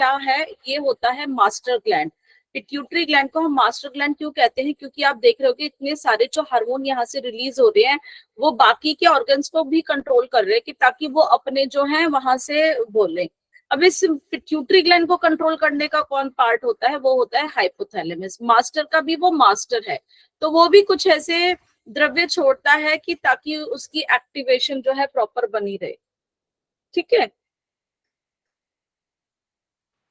क्या है, ये होता है मास्टर ग्लैंड। पिट्यूटरी ग्लैंड को हम मास्टर ग्लैंड क्यों कहते हैं, क्योंकि आप देख रहे हो कि इतने सारे जो हार्मोन यहाँ से रिलीज हो रहे हैं वो बाकी के ऑर्गन्स को भी कंट्रोल कर रहे हैं कि ताकि वो अपने जो है वहां से बोले। अब इस पिट्यूटरी ग्लैंड को कंट्रोल करने का कौन पार्ट होता है, वो होता है हाइपोथैलेमस। मास्टर का भी वो मास्टर है, तो वो भी कुछ ऐसे द्रव्य छोड़ता है कि ताकि उसकी एक्टिवेशन जो है प्रॉपर बनी रहे। ठीक है।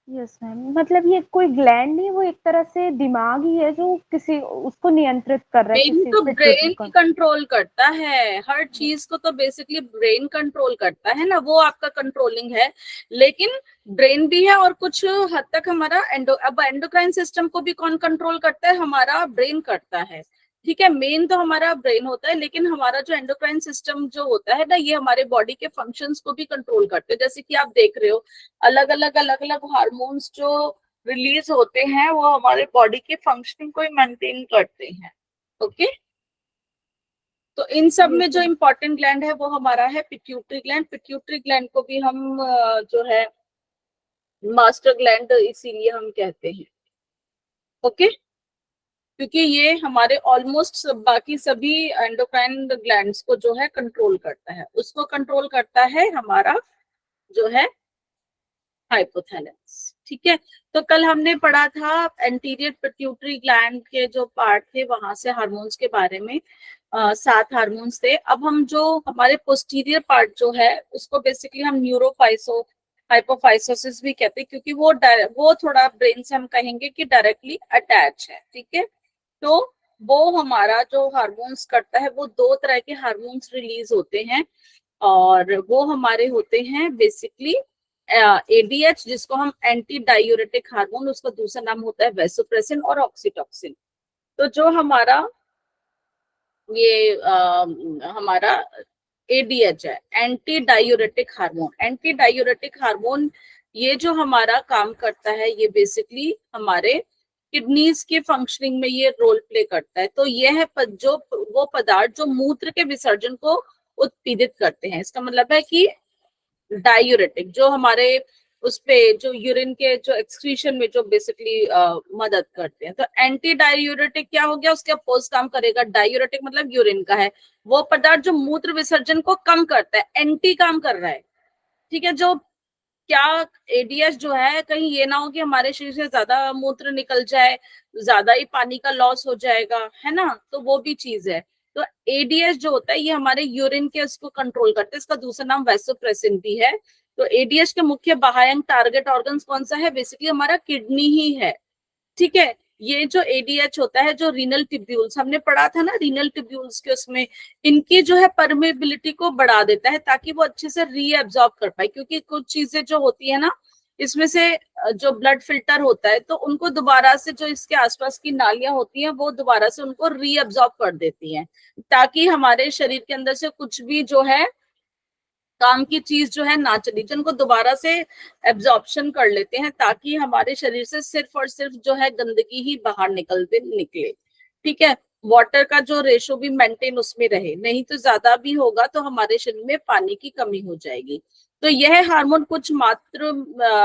यस मैम, मतलब ये कोई ग्लैंड नहीं, वो एक तरह से दिमाग ही है जो किसी उसको नियंत्रित कर रहा है, ब्रेन किसी तो ब्रेन पिट्यूटरी ही को। कंट्रोल करता है हर चीज को, तो बेसिकली ब्रेन कंट्रोल करता है ना, वो आपका कंट्रोलिंग है। लेकिन ब्रेन भी है और कुछ हद तक हमारा अब एंडोक्राइन सिस्टम को भी कौन कंट्रोल करता है, हमारा ब्रेन करता है। ठीक है, मेन तो हमारा ब्रेन होता है, लेकिन हमारा जो एंडोक्राइन सिस्टम जो होता है ना, ये हमारे बॉडी के फंक्शंस को भी कंट्रोल करते हैं। जैसे कि आप देख रहे हो अलग अलग हार्मोन्स जो रिलीज होते हैं वो हमारे बॉडी के फंक्शनिंग को मेंटेन करते हैं। ओके। तो इन सब ये में जो तो इम्पोर्टेंट ग्लैंड है वो हमारा है पिट्यूटरी ग्लैंड। पिट्यूटरी ग्लैंड को भी हम जो है मास्टर ग्लैंड इसीलिए हम कहते हैं। ओके। क्योंकि ये हमारे ऑलमोस्ट बाकी सभी एंडोक्राइन ग्लैंड्स को जो है कंट्रोल करता है, उसको कंट्रोल करता है हमारा जो है हाइपोथैलेमस। ठीक है। तो कल हमने पढ़ा था एंटीरियर पिट्यूटरी ग्लैंड के जो पार्ट थे वहां से हार्मोन्स के बारे में। 7 हार्मोन्स थे। अब हम जो हमारे पोस्टीरियर पार्ट जो है उसको बेसिकली हम न्यूरोफाइसो हाइपोफाइसोसिस भी कहते हैं, क्योंकि वो थोड़ा ब्रेन से हम कहेंगे कि डायरेक्टली अटैच है। ठीक है। तो वो हमारा जो हार्मोन्स करता है, वो 2 तरह के हार्मोन्स रिलीज होते हैं, और वो हमारे होते हैं बेसिकली एडीएच, जिसको हम एंटी डायूरेटिक हार्मोन, उसका दूसरा नाम होता है वेसोप्रेसिन और ऑक्सीटोसिन। तो जो हमारा ये हमारा एडीएच है, anti diuretic hormone. Anti diuretic hormone ये जो हमारा काम करता है, ये बेसिकली हमारे किडनीज के फंक्शनिंग में ये रोल प्ले करता है। तो यह है जो वो पदार्थ जो मूत्र के विसर्जन को उत्पीड़ित करते हैं। इसका मतलब है कि डायूरेटिक जो हमारे उस पे जो यूरिन के जो एक्सक्रीशन में जो बेसिकली मदद करते हैं। तो एंटी डायूरेटिक क्या हो गया, उसके अपोज काम करेगा। डायूरेटिक मतलब यूरिन का है, वो पदार्थ जो मूत्र विसर्जन को कम करता है, एंटी काम कर रहा है। ठीक है। जो क्या एडीएस जो है, कहीं ये ना हो कि हमारे शरीर से ज्यादा मूत्र निकल जाए, ज्यादा ही पानी का लॉस हो जाएगा, है ना, तो वो भी चीज है। तो एडीएस जो होता है ये हमारे यूरिन के उसको कंट्रोल करते हैं। इसका दूसरा नाम वैसोप्रेसिन भी है। तो एडीएस के मुख्य बाह्यंग टारगेट ऑर्गन्स कौन सा है, बेसिकली हमारा किडनी ही है। ठीक है। ये जो एडीएच होता है, जो रीनल ट्यूब्यूल्स हमने पढ़ा था ना, रीनल ट्यूब्यूल्स के उसमें इनकी जो है परमेबिलिटी को बढ़ा देता है ताकि वो अच्छे से रीएब्जॉर्ब कर पाए। क्योंकि कुछ चीजें जो होती है ना, इसमें से जो ब्लड फिल्टर होता है, तो उनको दोबारा से जो इसके आसपास की नालियां होती हैं वो दोबारा से उनको रीअब्जॉर्ब कर देती हैं, ताकि हमारे शरीर के अंदर से कुछ भी जो है काम की चीज जो है ना चली, जिनको दोबारा से एब्जॉर्प्शन कर लेते हैं, ताकि हमारे शरीर से सिर्फ और सिर्फ जो है गंदगी ही बाहर निकले। ठीक है। वाटर का जो रेशो भी मेंटेन उसमें रहे, नहीं तो ज्यादा भी होगा तो हमारे शरीर में पानी की कमी हो जाएगी। तो यह हार्मोन कुछ मात्र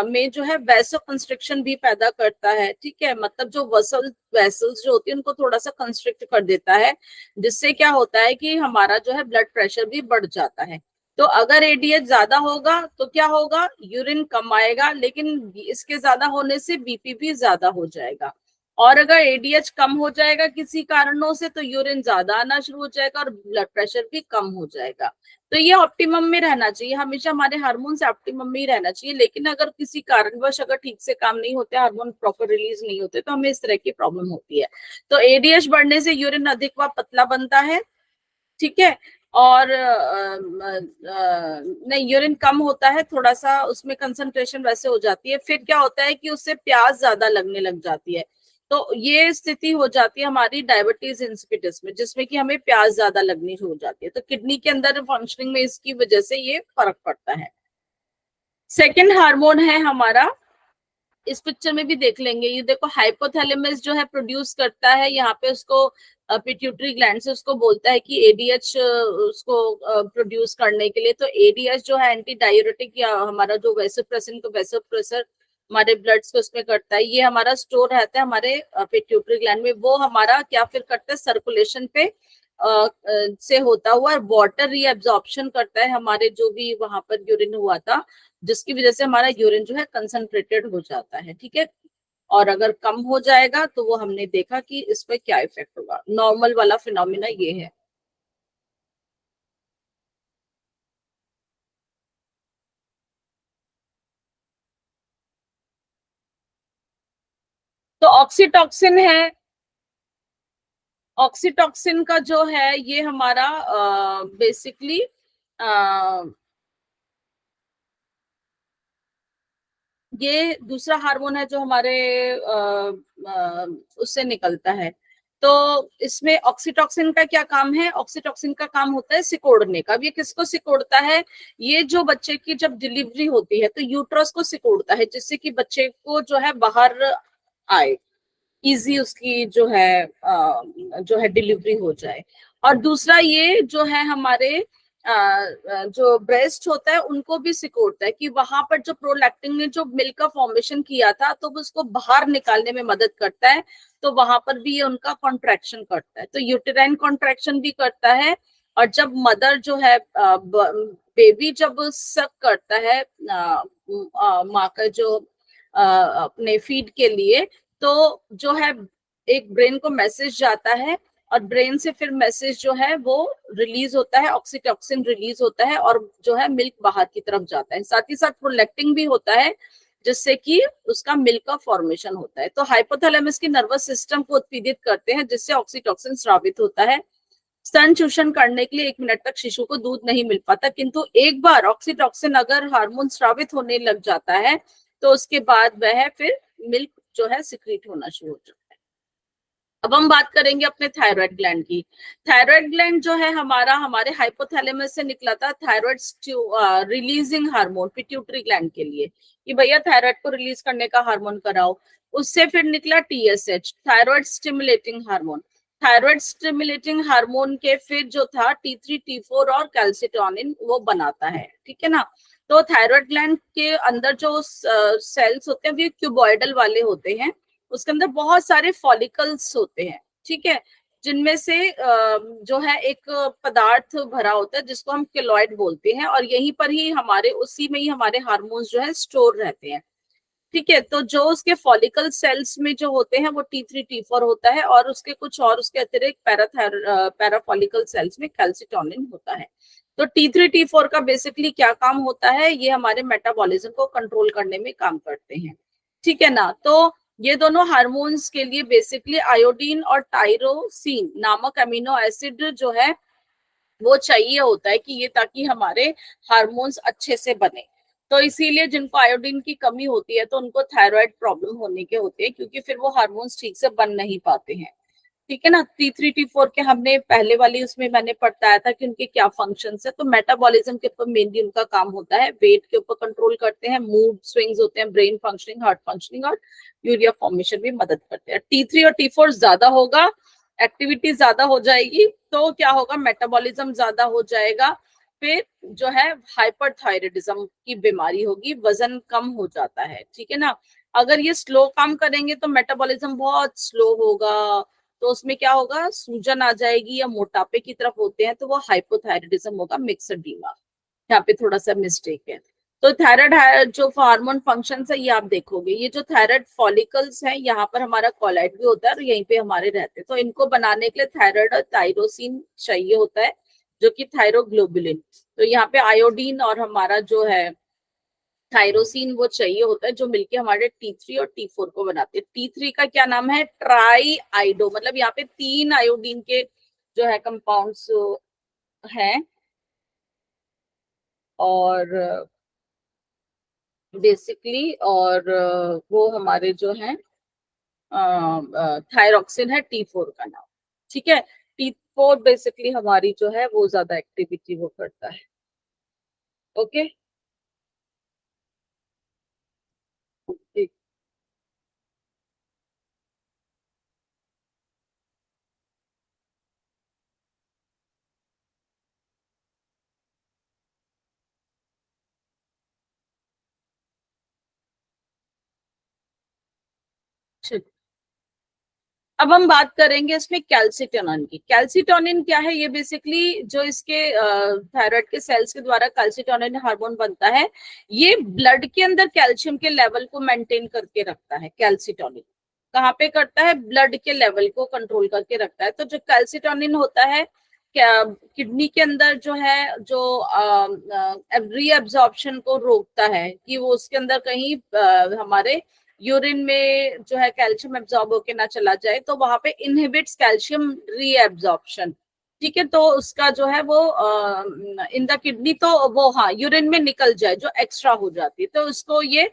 में जो है वैसो कंस्ट्रिक्शन भी पैदा करता है। ठीक है। मतलब जो वेसल्स जो होती है उनको थोड़ा सा कंस्ट्रिक्ट कर देता है, जिससे क्या होता है कि हमारा जो है ब्लड प्रेशर भी बढ़ जाता है। तो अगर एडीएच ज्यादा होगा तो क्या होगा, यूरिन कम आएगा, लेकिन इसके ज्यादा होने से बीपी भी ज्यादा हो जाएगा। और अगर एडीएच कम हो जाएगा किसी कारणों से तो यूरिन ज्यादा आना शुरू हो जाएगा और ब्लड प्रेशर भी कम हो जाएगा। तो ये ऑप्टिमम में रहना चाहिए, हमेशा हमारे हार्मोन्स ऑप्टिमम में ही रहना चाहिए। लेकिन अगर किसी कारणवश अगर ठीक से काम नहीं होते, हार्मोन प्रॉपर रिलीज नहीं होते, तो हमें इस तरह की प्रॉब्लम होती है। तो एडीएच बढ़ने से यूरिन अधिक व पतला बनता है। ठीक है। और नहीं, यूरिन कम होता है, थोड़ा सा उसमें कंसंट्रेशन वैसे हो जाती है। फिर क्या होता है कि उससे प्यास ज्यादा लगने लग जाती है। तो ये स्थिति हो जाती है हमारी डायबिटीज इंसिपिडस में, जिसमें कि हमें प्यास ज्यादा लगनी हो जाती है। तो किडनी के अंदर फंक्शनिंग में इसकी वजह से ये फर्क पड़ता है। सेकेंड हार्मोन है हमारा, इस पिक्चर में भी देख लेंगे, ये देखो हाइपोथैलेमस जो है प्रोड्यूस करता है यहाँ पे उसको, पिट्यूटरी ग्लैंड से उसको बोलता है कि एडीएच उसको प्रोड्यूस करने के लिए। तो एडीएच जो है एंटी डायूरेटिक या हमारा जो वेसोप्रेसिन को वेसोप्रेसर हमारे ब्लड्स को उसमें करता है, ये हमारा स्टोर रहता है हमारे पिट्यूटरी ग्लैंड में, वो हमारा क्या फिर करता है सर्कुलेशन पे से होता हुआ वाटर रीअब्जॉर्प्शन करता है हमारे जो भी वहां पर यूरिन हुआ था, जिसकी वजह से हमारा यूरिन जो है कंसंट्रेटेड हो जाता है, ठीक है। और अगर कम हो जाएगा तो वो हमने देखा कि इस पर क्या इफेक्ट होगा, नॉर्मल वाला फिनोमिना ये है। तो ऑक्सीटॉक्सिन है, ऑक्सीटॉक्सिन का जो है ये हमारा बेसिकली ये दूसरा हार्मोन है जो हमारे उससे निकलता है। तो इसमें ऑक्सीटॉक्सिन का क्या काम है, ऑक्सीटॉक्सिन का काम होता है सिकोड़ने का। अब ये किसको सिकोड़ता है, ये जो बच्चे की जब डिलीवरी होती है तो यूट्रस को सिकोड़ता है, जिससे कि बच्चे को जो है बाहर आए, इजी उसकी जो है डिलीवरी हो जाए। और दूसरा ये जो है हमारे जो ब्रेस्ट होता है उनको भी सिकोड़ता है कि वहां पर जो प्रोलैक्टिन ने जो मिल्क का फॉर्मेशन किया था तो वो उसको बाहर निकालने में मदद करता है। तो वहां पर भी ये उनका कॉन्ट्रैक्शन करता है, तो यूटेराइन कॉन्ट्रैक्शन भी करता है। और जब मदर जो है बेबी जब सक करता है माँ का जो अपने फीड के लिए, तो जो है एक ब्रेन को मैसेज जाता है, और ब्रेन से फिर मैसेज जो है वो रिलीज होता है, ऑक्सीटॉक्सिन रिलीज होता है, और जो है मिल्क बाहर की तरफ जाता है। साथ ही साथ प्रोलैक्टिन भी होता है, जिससे कि उसका मिल्क का फॉर्मेशन होता है। तो हाइपोथैलेमस की नर्वस सिस्टम को उत्तेजित करते हैं, जिससे ऑक्सीटॉक्सिन स्रावित होता है। स्तन चूषण करने के लिए 1 मिनट तक शिशु को दूध नहीं मिल पाता, किंतु एक बार ऑक्सीटॉक्सिन अगर हार्मोन स्रावित होने लग जाता है तो उसके बाद वह फिर मिल्क जो है सिक्रीट होना शुरू हो जाता है। अब हम बात करेंगे अपने थायराइड ग्लैंड की। थायराइड ग्लैंड जो है हमारा हमारे हाइपोथैलेमस से निकला था thyroid releasing hormone pituitary gland के लिए, कि भैया थायराइड को रिलीज करने का हार्मोन कराओ। उससे फिर निकला TSH, thyroid stimulating hormone. Thyroid stimulating hormone के फिर जो था T3 T4 और कैल्सिटोनिन वो बनाता है, ठीक है ना। तो थायराइड ग्लैंड के अंदर जो सेल्स होते हैं वो क्यूबॉइडल वाले होते हैं, उसके अंदर बहुत सारे फॉलिकल्स होते हैं, ठीक है, जिनमें से जो है एक पदार्थ भरा होता है जिसको हम केलॉइड बोलते हैं, और यहीं पर ही हमारे उसी में ही हमारे हार्मोन्स जो है स्टोर रहते हैं, ठीक है। तो जो उसके फॉलिकल सेल्स में जो होते हैं वो T3 T4 होता है, और उसके कुछ और उसके अतिरिक्त पैराफॉलिकल सेल्स में कैल्सिटोनिन होता है। तो T3 T4 का बेसिकली क्या काम होता है, ये हमारे मेटाबॉलिज्म को कंट्रोल करने में काम करते हैं, ठीक है ना। तो ये दोनों हार्मोन्स के लिए बेसिकली आयोडीन और टायरोसिन नामक अमीनो एसिड जो है वो चाहिए होता है, कि ये ताकि हमारे हार्मोन्स अच्छे से बने। तो इसीलिए जिनको आयोडीन की कमी होती है तो उनको थायराइड प्रॉब्लम होने के होते हैं, क्योंकि फिर वो हार्मोन्स ठीक से बन नहीं पाते हैं, ठीक है ना। T3 T4 के हमने पहले वाली उसमें मैंने बताया था कि उनके क्या फंक्शंस है। तो मेटाबॉलिज्म के ऊपर मेनली उनका काम होता है, वेट के ऊपर कंट्रोल करते हैं, मूड स्विंग्स होते हैं, ब्रेन फंक्शनिंग, हार्ट फंक्शनिंग, और यूरिया फॉर्मेशन भी मदद करते हैं। T3 और T4 ज्यादा होगा, एक्टिविटी ज्यादा हो जाएगी, तो क्या होगा, मेटाबॉलिज्म ज्यादा हो जाएगा, फिर जो है हाइपरथायराइडिज्म की बीमारी होगी, वजन कम हो जाता है, ठीक है ना। अगर ये स्लो काम करेंगे तो मेटाबॉलिज्म बहुत स्लो होगा, तो उसमें क्या होगा, सूजन आ जाएगी, या मोटापे की तरफ होते हैं तो वो हाइपोथायराइडिज्म होगा, मिक्सड डीमा, यहाँ पे थोड़ा सा मिस्टेक है। तो थायराइड जो हार्मोन फंक्शन है ये आप देखोगे, ये जो थायराइड फॉलिकल्स हैं यहाँ पर हमारा कॉलाइड भी होता है और यहीं पे हमारे रहते हैं। तो इनको बनाने के लिए थायराइड और थायरोसिन चाहिए होता है, जो कि थायरोग्लोबुलिन। तो यहाँ पे आयोडीन और हमारा जो है थायरोसिन वो चाहिए होता है, जो मिलके हमारे T3 और T4 को बनाते हैं। T3 का क्या नाम है, ट्राई आइडो, मतलब यहाँ पे 3 आयोडीन के जो है कंपाउंड्स हैं, और बेसिकली और वो हमारे जो है थायरोक्सिन है T4 का नाम, ठीक है। T4 बेसिकली हमारी जो है वो ज्यादा एक्टिविटी वो करता है, ओके। ठीक। चलिए, अब हम बात करेंगे इसमें कैल्सिटोनिन की। कैल्सिटोनिन क्या है? ये बेसिकली जो इसके थायराइड के सेल्स के द्वारा कैल्सिटोनिन हार्मोन बनता है, ये ब्लड के अंदर कैल्शियम के लेवल को मेंटेन करके रखता है। कैल्सिटोनिन कहाँ पे करता है? ब्लड के लेवल को कंट्रोल करके रखता है। तो जो कैल्सिटोनिन होता है, क्या किडनी के अंदर जो है, जो रीअब्जॉर्प्शन को रोकता है कि वो उसके अंदर कहीं हमारे यूरिन में जो है कैल्शियम एब्जॉर्ब होके ना चला जाए, तो वहां पे इनहिबिट्स कैल्शियम रीएब्जॉर्प्शन। ठीक है, तो उसका जो है वो इन द किडनी, तो वो हाँ यूरिन में निकल जाए जो एक्स्ट्रा हो जाती है, तो उसको ये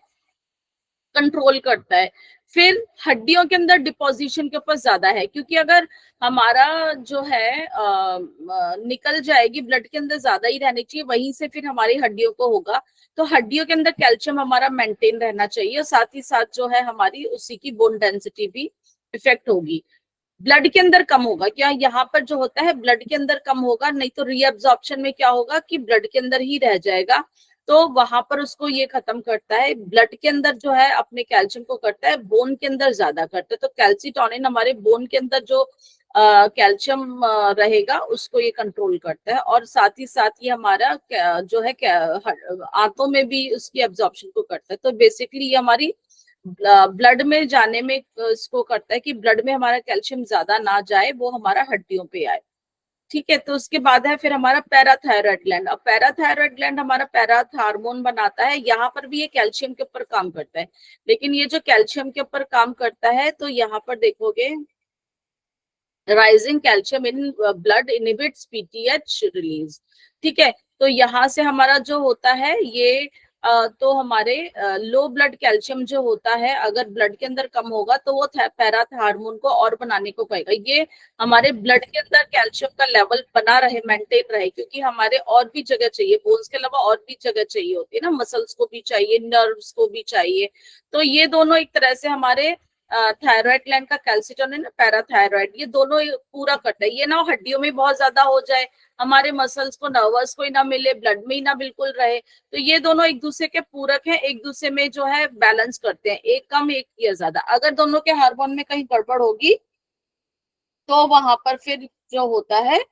कंट्रोल करता है। फिर हड्डियों के अंदर डिपोजिशन के ऊपर ज्यादा है, क्योंकि अगर हमारा जो है निकल जाएगी, ब्लड के अंदर ज्यादा ही रहनी चाहिए, वहीं से फिर हमारी हड्डियों को होगा। तो हड्डियों के अंदर कैल्शियम हमारा मेंटेन रहना चाहिए, और साथ ही साथ जो है हमारी उसी की बोन डेंसिटी भी इफेक्ट होगी। ब्लड के अंदर कम होगा क्या? यहाँ पर जो होता है ब्लड के अंदर कम होगा, नहीं तो रीअब्जॉर्प्शन में क्या होगा कि ब्लड के अंदर ही रह जाएगा, तो वहां पर उसको ये खत्म करता है। ब्लड के अंदर जो है अपने कैल्शियम को करता है, बोन के अंदर ज्यादा करता है। तो कैल्सिटोनिन हमारे बोन के अंदर जो कैल्शियम रहेगा उसको ये कंट्रोल करता है, और साथ ही साथ ये हमारा जो है आंतों में भी उसकी एब्जॉर्प्शन को करता है। तो बेसिकली ये हमारी ब्लड में जाने में इसको करता है कि ब्लड में हमारा कैल्शियम ज्यादा ना जाए, वो हमारा हड्डियों पे आए। ठीक है, तो उसके बाद है फिर हमारा पैराथायरॉयड ग्लैंड। अब पैराथायरॉयड ग्लैंड हमारा पैराथ हार्मोन बनाता है, यहाँ पर भी ये कैल्शियम के ऊपर काम करता है। लेकिन ये जो कैल्शियम के ऊपर काम करता है, तो यहाँ पर देखोगे rising calcium in blood inhibits PTH release. ठीक है, तो यहाँ से हमारा जो होता है ये तो हमारे लो ब्लड कैल्शियम जो होता है, अगर ब्लड के अंदर कम होगा तो वो पैराथ हार्मोन को और बनाने को कहेगा। ये हमारे ब्लड के अंदर कैल्शियम का लेवल बना रहे, मेंटेन रहे, क्योंकि हमारे और भी जगह चाहिए, बोन्स के अलावा और भी जगह चाहिए होती है ना, मसल्स को भी चाहिए, नर्व्स को भी चाहिए। तो ये दोनों एक तरह से हमारे थायराइड ग्लैंड का कैल्सिटोनिन, पैराथायराइड, ये दोनों पूरा करता है। ये ना हड्डियों में बहुत ज्यादा हो जाए, हमारे मसल्स को, नर्वस को ही ना मिले, ब्लड में ही ना बिल्कुल रहे, तो ये दोनों एक दूसरे के पूरक हैं, एक दूसरे में जो है बैलेंस करते हैं, एक कम एक या ज्यादा। अगर दोनों के हार्मोन में कहीं गड़बड़ होगी तो वहां पर फिर जो होता है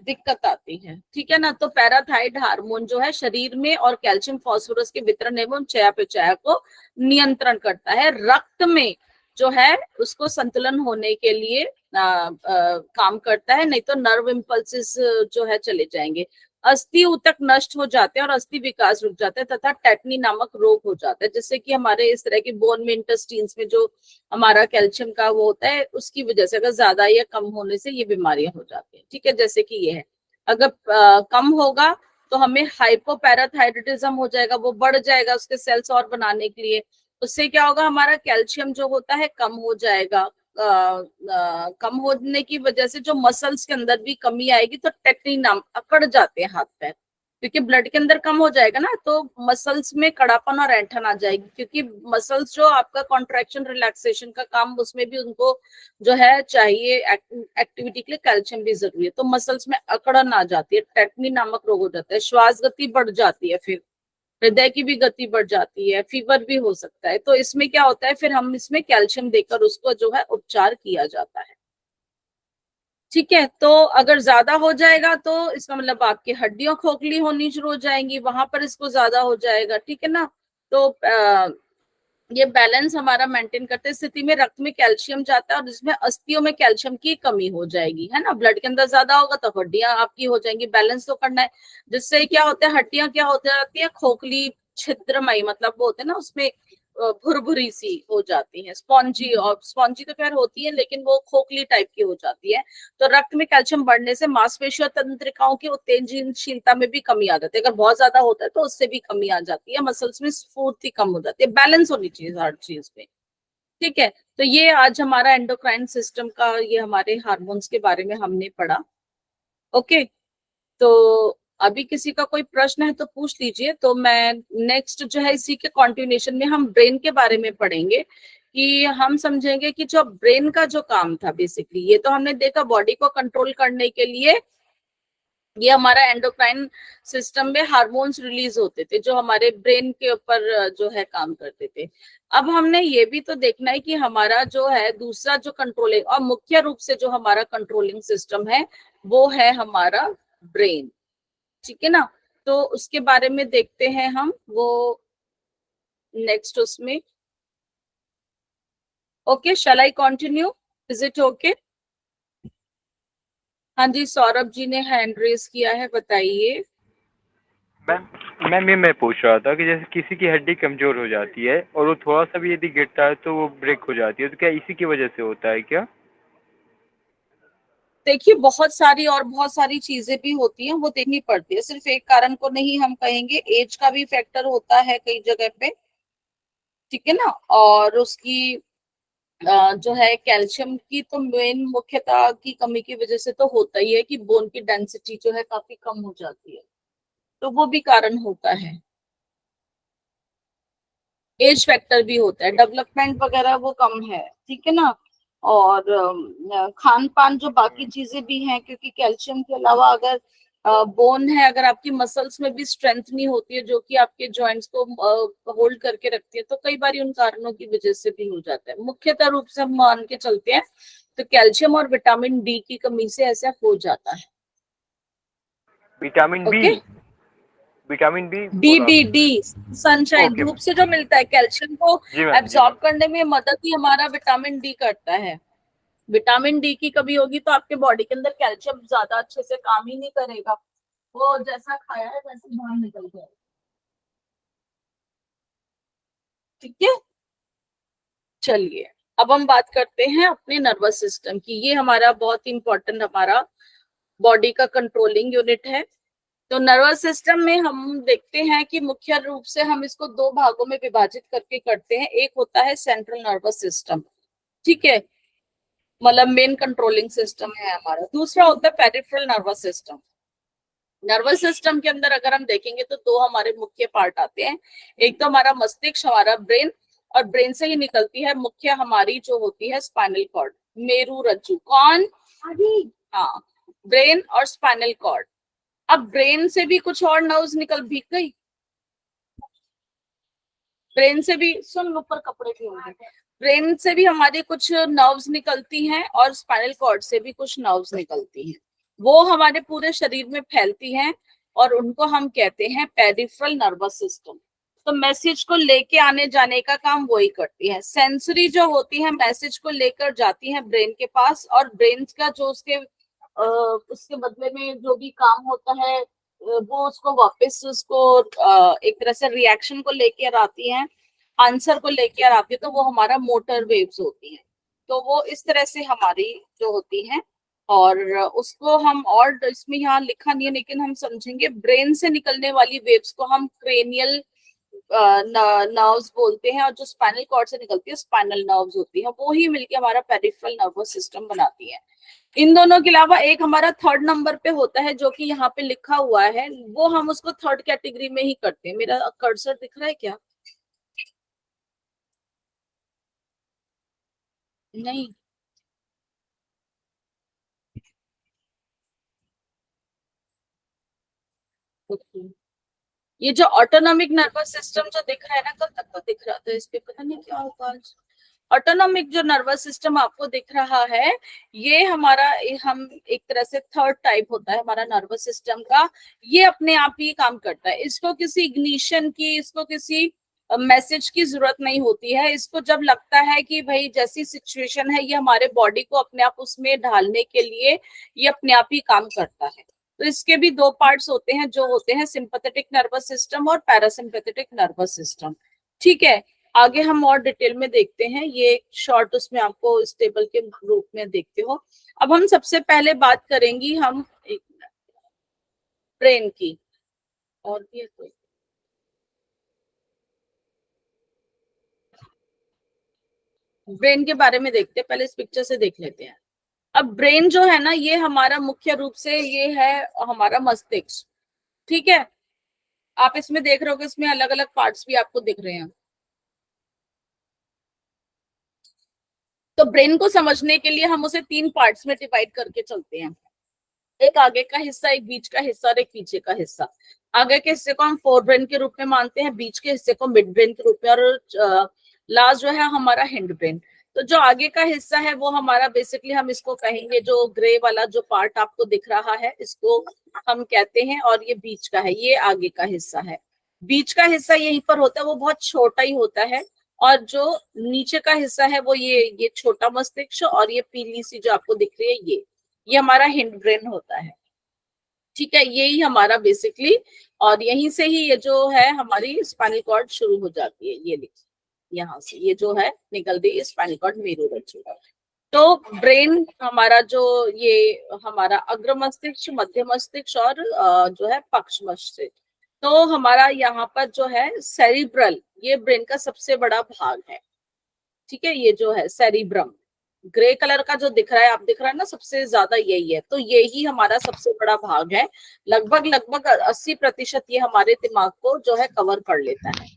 दिक्कत आती है। ठीक है ना, तो पैराथाइड हार्मोन जो है शरीर में और कैल्शियम फास्फोरस के वितरण एवं चयापचय को नियंत्रण करता है। रक्त में जो है उसको संतुलन होने के लिए काम करता है, नहीं तो नर्व इम्पल्सिस जो है चले जाएंगे। अस्थि ऊतक नष्ट हो जाते हैं और अस्थि विकास रुक जाता है, तथा टेटनी नामक रोग हो जाता है, जिससे कि हमारे इस तरह की बोन में, इंटेस्टाइन्स में जो हमारा कैल्शियम का वो होता है, उसकी वजह से अगर ज्यादा या कम होने से ये बीमारियां हो जाती हैं। ठीक है, जैसे कि ये है, अगर कम होगा तो हमें हाइपोपैराथायरिडिज्म हो जाएगा, वो बढ़ जाएगा उसके सेल्स और बनाने के लिए। उससे क्या होगा, हमारा कैल्शियम जो होता है कम हो जाएगा। कम होने की वजह से जो मसल्स के अंदर भी कमी आएगी, तो टेटनी नाम, अकड़ जाते हैं हाथ पैर, क्योंकि ब्लड के अंदर कम हो जाएगा ना, तो मसल्स में कड़ापन और ऐंठन आ जाएगी, क्योंकि मसल्स जो आपका कॉन्ट्रैक्शन रिलैक्सेशन का काम, उसमें भी उनको जो है चाहिए, एक्टिविटी के लिए कैल्शियम भी जरूरी है, तो मसल्स में अकड़न आ जाती है, टेटनी नामक रोग हो जाता है। श्वास गति बढ़ जाती है, फिर हृदय की भी गति बढ़ जाती है, फीवर भी हो सकता है। तो इसमें क्या होता है, फिर हम इसमें कैल्शियम देकर उसको जो है उपचार किया जाता है। ठीक है, तो अगर ज्यादा हो जाएगा तो इसका मतलब आपकी हड्डियां खोखली होनी शुरू हो जाएंगी, वहां पर इसको ज्यादा हो जाएगा। ठीक है ना, तो ये बैलेंस हमारा मेंटेन करते स्थिति में रक्त में कैल्शियम जाता है, और इसमें अस्थियों में कैल्शियम की कमी हो जाएगी, है ना। ब्लड के अंदर ज्यादा होगा तो हड्डियां आपकी हो जाएंगी, बैलेंस तो करना है। जिससे क्या होता है, हड्डियां क्या हो जाती है, खोखली, छिद्रमयी, मतलब वो होते हैं ना, उसमें भुरभुरी सी हो जाती है, स्पॉन्जी, और स्पॉन्जी तो खैर होती है, लेकिन वो खोखली टाइप की हो जाती है। तो रक्त में कैल्शियम बढ़ने से मांसपेशियों तंत्रिकाओं की उत्तेजनशीलता में भी कमी आ जाती है। अगर बहुत ज्यादा होता है तो उससे भी कमी आ जाती है, मसल्स में स्फूर्ति कम हो जाती है। बैलेंस होनी चाहिए हर चीज में। ठीक है, तो ये आज हमारा एंडोक्राइन सिस्टम का, ये हमारे हार्मोन्स के बारे में हमने पढ़ा। ओके, तो अभी किसी का कोई प्रश्न है तो पूछ लीजिए, तो मैं नेक्स्ट जो है इसी के कंटिन्यूएशन में हम ब्रेन के बारे में पढ़ेंगे, कि हम समझेंगे कि जो ब्रेन का जो काम था बेसिकली, ये तो हमने देखा बॉडी को कंट्रोल करने के लिए ये हमारा एंडोक्राइन सिस्टम में हार्मोन्स रिलीज होते थे जो हमारे ब्रेन के ऊपर जो है काम करते थे। अब हमने ये भी तो देखना है कि हमारा जो है दूसरा जो कंट्रोलिंग और मुख्य रूप से जो हमारा कंट्रोलिंग सिस्टम है वो है हमारा ब्रेन, ठीक है ना। तो उसके बारे में देखते हैं हम वो नेक्स्ट उसमें। Okay, shall I continue, is it okay? हाँ जी, सौरभ जी ने हैंड रेज किया है, बताइए। मैम मैम ये मैं पूछ रहा था कि जैसे किसी की हड्डी कमजोर हो जाती है और वो थोड़ा सा भी यदि गिरता है तो वो ब्रेक हो जाती है, तो क्या इसी की वजह से होता है क्या? देखिए, बहुत सारी चीजें भी होती हैं, वो देखनी पड़ती है, सिर्फ एक कारण को नहीं हम कहेंगे। एज का भी फैक्टर होता है कई जगह पे, ठीक है ना। और उसकी जो है कैल्शियम की तो मेन मुख्यतः की कमी की वजह से तो होता ही है कि बोन की डेंसिटी जो है काफी कम हो जाती है, तो वो भी कारण होता है। एज फैक्टर भी होता है, डेवलपमेंट वगैरह वो कम है, ठीक है ना। और खान पान जो बाकी चीजें भी हैं, क्योंकि कैल्शियम के अलावा अगर बोन है, अगर आपकी मसल्स में भी स्ट्रेंथ नहीं होती है जो कि आपके जॉइंट्स को होल्ड करके रखती है, तो कई बार उन कारणों की वजह से भी हो जाता है। मुख्यतः रूप से हम मान के चलते हैं तो कैल्शियम और विटामिन डी की कमी से ऐसा हो जाता है। Vitamin B? Okay, vitamin B D बोला डी आपने? D sunshine, okay. धूप से जो मिलता है कैल्शियम को जी मैम, जी एब्जॉर्ब मैम। करने में मदद ही हमारा विटामिन डी करता है। विटामिन डी की कमी होगी तो आपके बॉडी के अंदर कैल्शियम ज्यादा अच्छे से काम ही नहीं करेगा, वो जैसा खाया है वैसे बाहर निकल जाएगा, ठीक है। चलिए, अब हम बात करते हैं अपने नर्वस सिस्टम की। ये हमारा बहुत इंपॉर्टेंट हमारा बॉडी का कंट्रोलिंग यूनिट है। तो नर्वस सिस्टम में हम देखते हैं कि मुख्य रूप से हम इसको दो भागों में विभाजित करके करते हैं। एक होता है सेंट्रल नर्वस सिस्टम, ठीक है, मतलब मेन कंट्रोलिंग सिस्टम है हमारा। दूसरा होता है peripheral nervous system. Nervous system के अंदर अगर हम देखेंगे तो दो हमारे मुख्य पार्ट आते हैं। एक तो हमारा मस्तिष्क, हमारा ब्रेन, और ब्रेन से ही निकलती है मुख्य हमारी जो होती है स्पाइनल कॉर्ड, मेरू रज्जु। कौन? हाँ, ब्रेन और स्पाइनल कॉर्ड। अब ब्रेन से भी कुछ और नर्व्स निकल भीग गई, ब्रेन से भी, सुन ऊपर कपड़े भी होंगे, ब्रेन से भी हमारी कुछ नर्व्स निकलती हैं और स्पाइनल कॉर्ड से भी कुछ नर्व्स निकलती हैं। वो हमारे पूरे शरीर में फैलती हैं और उनको हम कहते हैं पेरिफेरल नर्वस सिस्टम। तो मैसेज को लेके आने जाने का काम वही करती है। सेंसरी जो होती है मैसेज को लेकर जाती है ब्रेन के पास, और ब्रेन का जो उसके बदले में जो भी काम होता है वो उसको वापस उसको एक तरह से रिएक्शन को लेकर आती हैं, आंसर को लेकर आती है, तो वो हमारा मोटर वेव्स होती हैं। तो वो इस तरह से हमारी जो होती हैं। और उसको हम, और इसमें यहाँ लिखा नहीं है लेकिन हम समझेंगे, ब्रेन से निकलने वाली वेव्स को हम क्रेनियल नर्व्स बोलते हैं, और जो स्पाइनल कॉर्ड से निकलती है स्पाइनल नर्व्स होती है, वो ही मिलके हमारा पेरिफेरल नर्वस सिस्टम बनाती है। इन दोनों के अलावा एक हमारा थर्ड नंबर पे होता है जो कि यहाँ पे लिखा हुआ है, वो हम उसको थर्ड कैटेगरी में ही करते हैं। मेरा कर्सर दिख रहा है क्या? नहीं, ओके। ये जो ऑटोनॉमिक नर्वस सिस्टम जो दिख रहा है ना, कब तक तो दिख रहा था, इस पे पता नहीं क्या होगा आज। ऑटोनॉमिक जो नर्वस सिस्टम आपको दिख रहा है, ये हमारा, हम एक तरह से थर्ड टाइप होता है हमारा नर्वस सिस्टम का। ये अपने आप ही काम करता है, इसको किसी इग्निशन की, इसको किसी मैसेज की जरूरत नहीं होती है। इसको जब लगता है कि भाई जैसी सिचुएशन है, ये हमारे बॉडी को अपने आप उसमें ढालने के लिए ये अपने आप ही काम करता है। तो इसके भी दो पार्ट्स होते हैं जो होते हैं सिंपैथेटिक नर्वस सिस्टम और पैरासिम्पैथेटिक नर्वस सिस्टम, ठीक है। आगे हम और डिटेल में देखते हैं, ये शॉर्ट उसमें आपको इस टेबल के रूप में देखते हो। अब हम सबसे पहले बात करेंगी हम ब्रेन की, और भी है कोई? ब्रेन के बारे में देखते हैं, पहले इस पिक्चर से देख लेते हैं। अब ब्रेन जो है ना, ये हमारा मुख्य रूप से ये है हमारा मस्तिष्क, ठीक है। आप इसमें देख रहे हो कि इसमें अलग अलग पार्ट्स भी आपको दिख रहे हैं। तो ब्रेन को समझने के लिए हम उसे तीन पार्ट्स में डिवाइड करके चलते हैं। एक आगे का हिस्सा, एक बीच का हिस्सा और एक पीछे का हिस्सा। आगे के हिस्से को हम फोर ब्रेन के रूप में मानते हैं, बीच के हिस्से को मिड ब्रेन के रूप में, और लास्ट जो है हमारा हिंड ब्रेन। तो जो आगे का हिस्सा है वो हमारा बेसिकली हम इसको कहेंगे, जो ग्रे वाला जो पार्ट आपको दिख रहा है इसको हम कहते हैं, और ये बीच का है, ये आगे का हिस्सा है। बीच का हिस्सा यहीं पर होता है, वो बहुत छोटा ही होता है, और जो नीचे का हिस्सा है वो ये छोटा मस्तिष्क, और ये पीली सी जो आपको दिख रही है ये हमारा हिंड ब्रेन होता है। ठीक है, यही हमारा बेसिकली, और यहीं से ही ये जो है हमारी स्पाइनल कॉर्ड शुरू हो जाती है। ये देखिए यहाँ से ये जो है निकल रही है स्पाइनल कॉर्ड मेरुरज्जु। तो ब्रेन हमारा जो ये हमारा अग्र मस्तिष्क, मध्य मस्तिष्क और जो है पक्ष मस्तिष्क। तो हमारा यहाँ पर जो है सेरिब्रल, ये ब्रेन का सबसे बड़ा भाग है। ठीक है, ये जो है सेरिब्रम, ग्रे कलर का जो दिख रहा है, आप दिख रहा है ना, सबसे ज्यादा यही है। तो यही हमारा सबसे बड़ा भाग है, लगभग 80% ये हमारे दिमाग को जो है कवर कर लेता है।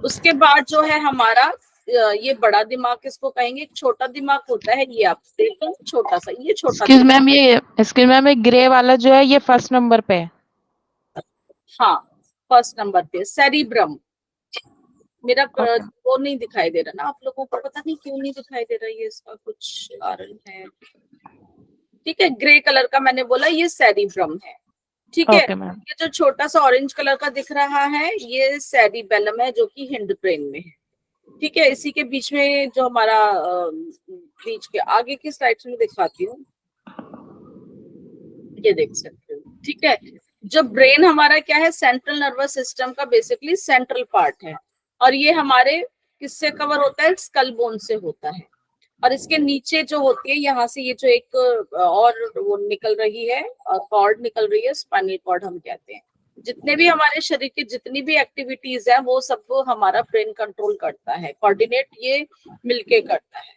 उसके बाद जो है हमारा ये बड़ा दिमाग किसको कहेंगे, छोटा दिमाग होता है, ये आप देखो छोटा सा, ये छोटा एक्सक्यूज मैम, ये ग्रे वाला जो है ये फर्स्ट नंबर पे है। हाँ, फर्स्ट नंबर पे सेरिब्रम। मेरा वो नहीं दिखाई दे रहा ना आप लोगों को, पता नहीं क्यों नहीं दिखाई दे रहा, ये इसका कुछ कारण है। ठीक है, ग्रे कलर का मैंने बोला ये सेरिब्रम है। ठीक है, ये जो छोटा सा ऑरेंज कलर का दिख रहा है ये सेरिबेलम है, जो कि हिंड ब्रेन में है। ठीक है, इसी के बीच में जो हमारा बीच के आगे की स्लाइड्स में दिखाती हूँ, ये देख सकते हो। ठीक है, जो ब्रेन हमारा क्या है, सेंट्रल नर्वस सिस्टम का बेसिकली सेंट्रल पार्ट है, और ये हमारे किससे कवर होता है, स्कल बोन से होता है। और इसके नीचे जो होती है, यहाँ से ये जो एक और वो निकल रही है, कॉर्ड निकल रही है, स्पाइनल कॉर्ड हम कहते हैं। जितने भी हमारे शरीर की जितनी भी एक्टिविटीज है वो सबको हमारा ब्रेन कंट्रोल करता है, कोऑर्डिनेट ये मिलके करता है।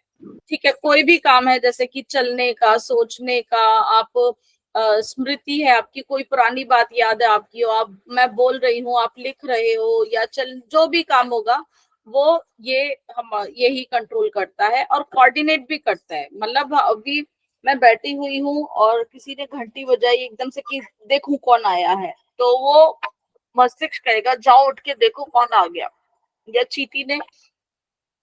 ठीक है, कोई भी काम है जैसे कि चलने का, सोचने का, आप स्मृति है आपकी, कोई पुरानी बात याद है आपकी, आप मैं बोल रही हूँ, आप लिख रहे हो, या जो भी काम होगा वो ये हम यही कंट्रोल करता है, और कोऑर्डिनेट भी करता है। मतलब अभी मैं बैठी हुई हूँ और किसी ने घंटी बजाई एकदम से कि देखूं कौन आया है, तो वो मस्तिष्क कहेगा जाओ उठ के देखो कौन आ गया। या चींटी ने